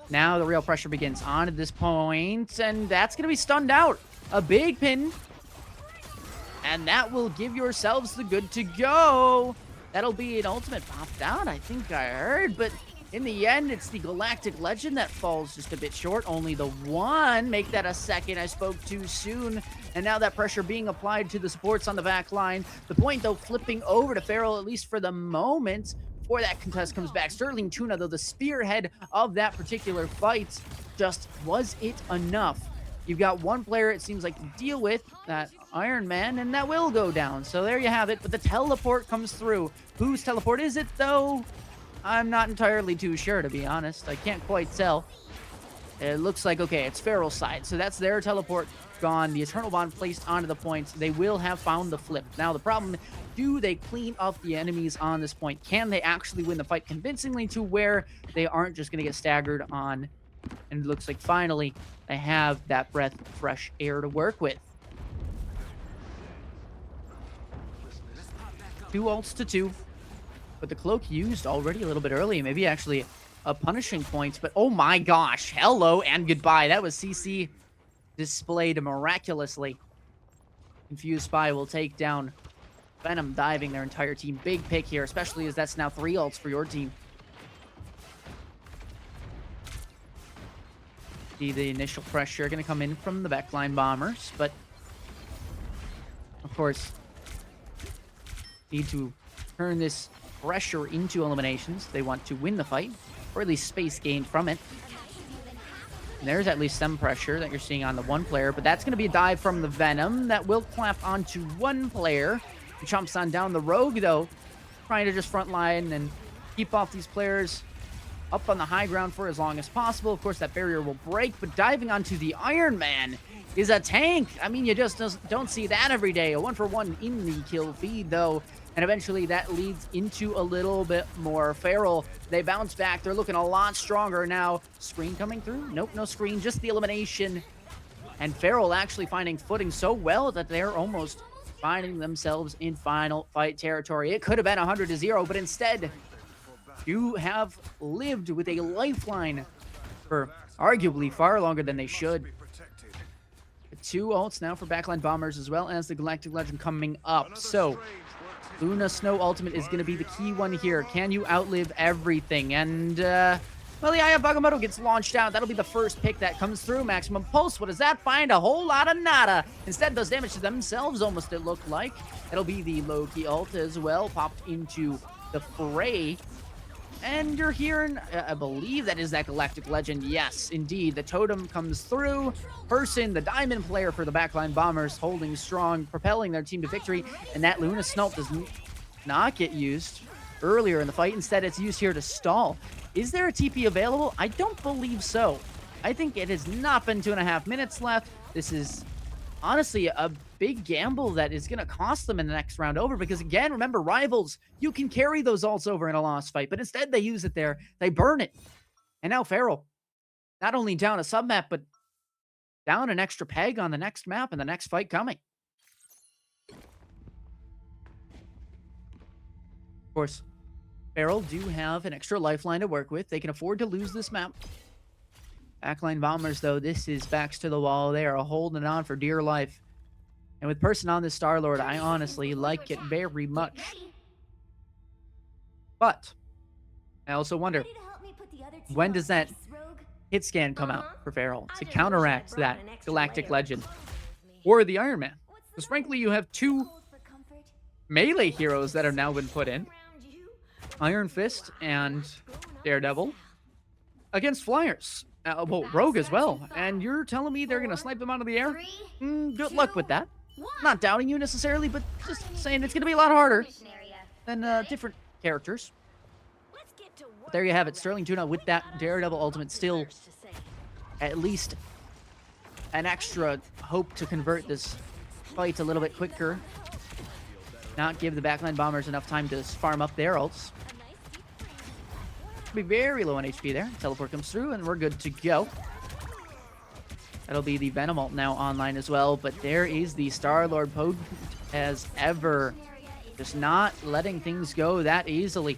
Now the real pressure begins on at this point, and that's going to be stunned out. A big pin. And that will give yourselves the good to go. That'll be an ultimate popped out, I think I heard, but in the end, it's the Galactic Legend that falls just a bit short. Only the one. Make that a second. I spoke too soon. And now that pressure being applied to the supports on the back line. The point, though, flipping over to Farrell, at least for the moment, before that contest comes back. Sterling Tuna, though, the spearhead of that particular fight. Just, was it enough? You've got one player, it seems like, to deal with, that Iron Man, and that will go down. So there you have it. But the teleport comes through. Whose teleport is it, though? I'm not entirely too sure, to be honest. I can't quite tell. It looks like, okay, it's Farrell's side. So that's their teleport gone. The Eternal Bond placed onto the points. They will have found the flip. Now, the problem, do they clean up the enemies on this point? Can they actually win the fight convincingly to where they aren't just going to get staggered on? And it looks like finally they have that breath of fresh air to work with. 2 ults to 2. But the cloak used already a little bit early. Maybe actually a punishing point. But oh my gosh. Hello and goodbye. That was CC displayed miraculously. Confused Spy will take down Venom, diving their entire team. Big pick here, especially as that's now 3 ults for your team. See the initial pressure going to come in from the backline bombers. But, of course, need to turn this pressure into eliminations. They want to win the fight, or at least space gained from it. And there's at least some pressure that you're seeing on the one player, but that's going to be a dive from the Venom that will clap onto one player. He chomps on down the Rogue, though, trying to just frontline and keep off these players up on the high ground for as long as possible. Of course, that barrier will break, but diving onto the Iron Man is a tank. I mean, you just don't see that every day. A 1-for-1 in the kill feed, though. And eventually that leads into a little bit more. Farrell, they bounce back. They're looking a lot stronger now. Screen coming through? Nope, no screen, just the elimination. And Farrell actually finding footing so well that they're almost finding themselves in final fight territory. It could have been 100-0, but instead, you have lived with a lifeline for arguably far longer than they should. 2 ults now for backline bombers, as well as the Galactic Legend coming up. So Luna Snow Ultimate is going to be the key one here. Can you outlive everything? And, well, the Eye of Bagamoto gets launched out. That'll be the first pick that comes through. Maximum Pulse. What does that find? A whole lot of nada. Instead, does damage to themselves, almost, it looked like. It'll be the low-key ult as well. Popped into the fray. And you're hearing, I believe that is that Galactic Legend. Yes, indeed. The totem comes through. Person, the diamond player for the backline bombers, holding strong, propelling their team to victory. And that Luna Snow does not get used earlier in the fight. Instead, it's used here to stall. Is there a TP available? I don't believe so. I think it has not been 2.5 minutes left. This is honestly a big gamble that is going to cost them in the next round over, because again, remember, rivals, you can carry those ults over in a lost fight, but instead they use it there, they burn it. And now Farrell, not only down a sub-map, but down an extra peg on the next map and the next fight coming. Of course, Farrell do have an extra lifeline to work with. They can afford to lose this map. Backline bombers, though, this is backs to the wall. They are holding on for dear life. And with person on this Star-Lord, I honestly like it very much. But I also wonder, when does that hit scan come out for Farrell to counteract that Galactic Legend or the Iron Man? Because frankly, you have two Cold for comfort. melee heroes that have now been put in. Around you. Iron Fist and Going up Daredevil south. against Flyers. Well, Battle Rogue as starts in well. And you're telling me they're going to four, snipe them out of the air? 3, Good luck 2, with that. 1. Not doubting you necessarily, but just saying it's going to be a lot harder Mission area. than Got it? different characters. Let's get to But work there you have on it. that. Sterling Tuna with that Daredevil ultimate still There's to say. at least an extra hope to convert this fight a little bit quicker. Not give the backline bombers enough time to farm up their ults. A nice deep breeze. Be very low on HP there. Teleport comes through and we're good to go. That'll be the Venom ult now online as well. But there is the Star-Lord potent as ever. Just not letting things go that easily.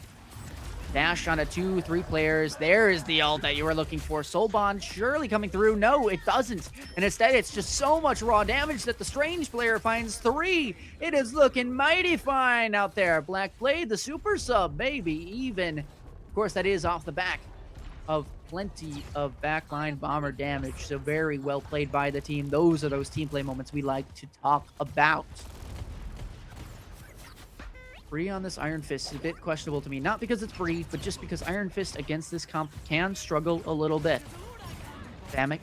Dash on a 2-3 players. There is the ult that you were looking for. Soul Bond surely coming through. No, it doesn't. And instead, it's just so much raw damage that the Strange player finds 3. It is looking mighty fine out there. Black Blade, the super sub, maybe even. Of course, that is off the back of plenty of backline bomber damage. So very well played by the team. Those are those team play moments we like to talk about. Free on this Iron Fist is a bit questionable to me. Not because it's free, but just because Iron Fist against this comp can struggle a little bit. Damic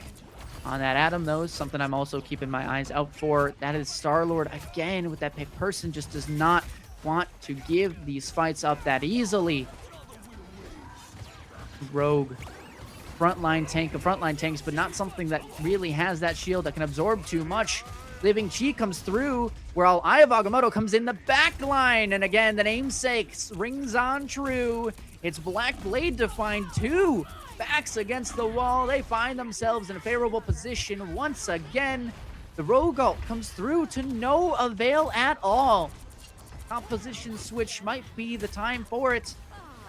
on that Atom, though, is something I'm also keeping my eyes out for. That is Star-Lord again with that pick. Person just does not want to give these fights up that easily. Rogue. Frontline tanks, but not something that really has that shield that can absorb too much. Living Chi comes through, while Eye of Agamotto comes in the back line. And again, the namesake rings on true. It's Black Blade to find 2. Backs against the wall. They find themselves in a favorable position once again. The Rogue ult comes through to no avail at all. Composition switch might be the time for it.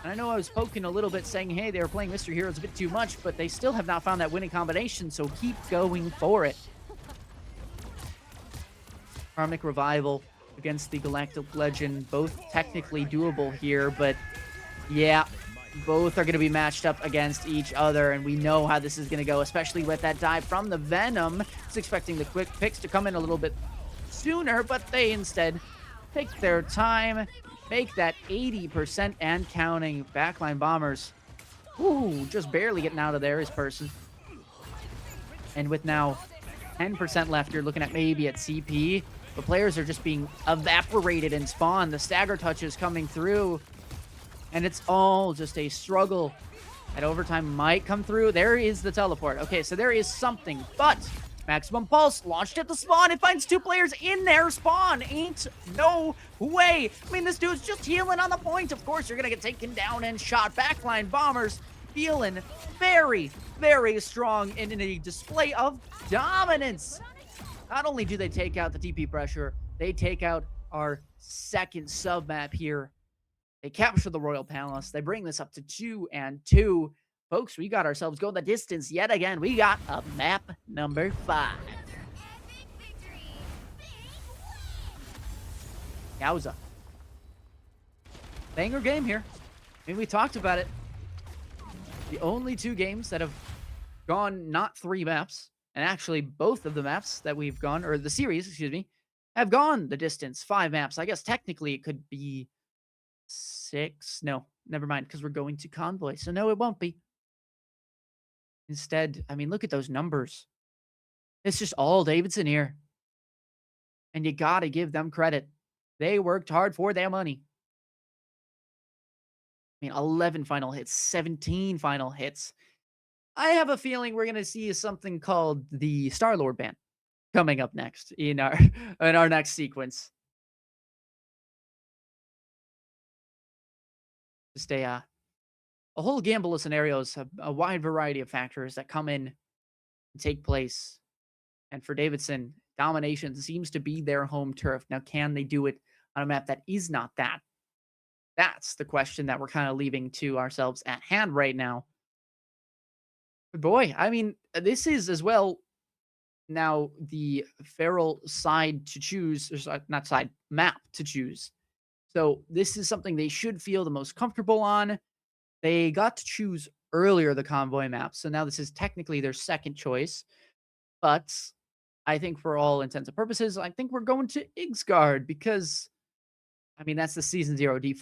And I know I was poking a little bit saying, hey, they were playing Mr. Heroes a bit too much, but they still have not found that winning combination, so keep going for it. Karmic Revival against the Galactic Legend, both technically doable here, but yeah, both are going to be matched up against each other, and we know how this is going to go, especially with that dive from the Venom. It's expecting the quick picks to come in a little bit sooner, but they instead take their time, make that 80% and counting. Backline bombers, ooh, just barely getting out of there is Person. And with now 10% left, you're looking at maybe at CP. The players are just being evaporated in spawn. The stagger touches coming through. And it's all just a struggle. That overtime might come through. There is the teleport. Okay, so there is something. But Maximum Pulse launched at the spawn. It finds 2 players in their spawn. Ain't no way. I mean, this dude's just healing on the point. Of course, you're going to get taken down and shot. Backline bombers feeling very, very strong in a display of dominance. Not only do they take out the TP pressure, they take out our second sub map here. They capture the Royal Palace. They bring this up to 2-2. Folks, we got ourselves going the distance yet again. We got a map number 5. Yowza. Banger game here. I mean, we talked about it. The only 2 games that have gone not 3 maps, and actually both of the maps that we've gone, or the series, excuse me, have gone the distance. 5 maps. I guess technically it could be 6. No, never mind, because we're going to Convoy. So no, it won't be. Instead, I mean, look at those numbers. It's just all Davidson here. And you got to give them credit. They worked hard for their money. I mean, 11 final hits, 17 final hits. I have a feeling we're going to see something called the Star-Lord ban coming up next in our next sequence. Just a whole gamble of scenarios, a wide variety of factors that come in and take place. And for Davidson, domination seems to be their home turf. Now, can they do it on a map that is not that? That's the question that we're kind of leaving to ourselves at hand right now. But boy, I mean, this is as well now the Farrell side to choose, or not side, map to choose. So this is something they should feel the most comfortable on. They got to choose earlier the Convoy map, so now this is technically their second choice. But I think for all intents and purposes, I think we're going to Igsguard because, I mean, that's the season 0 default.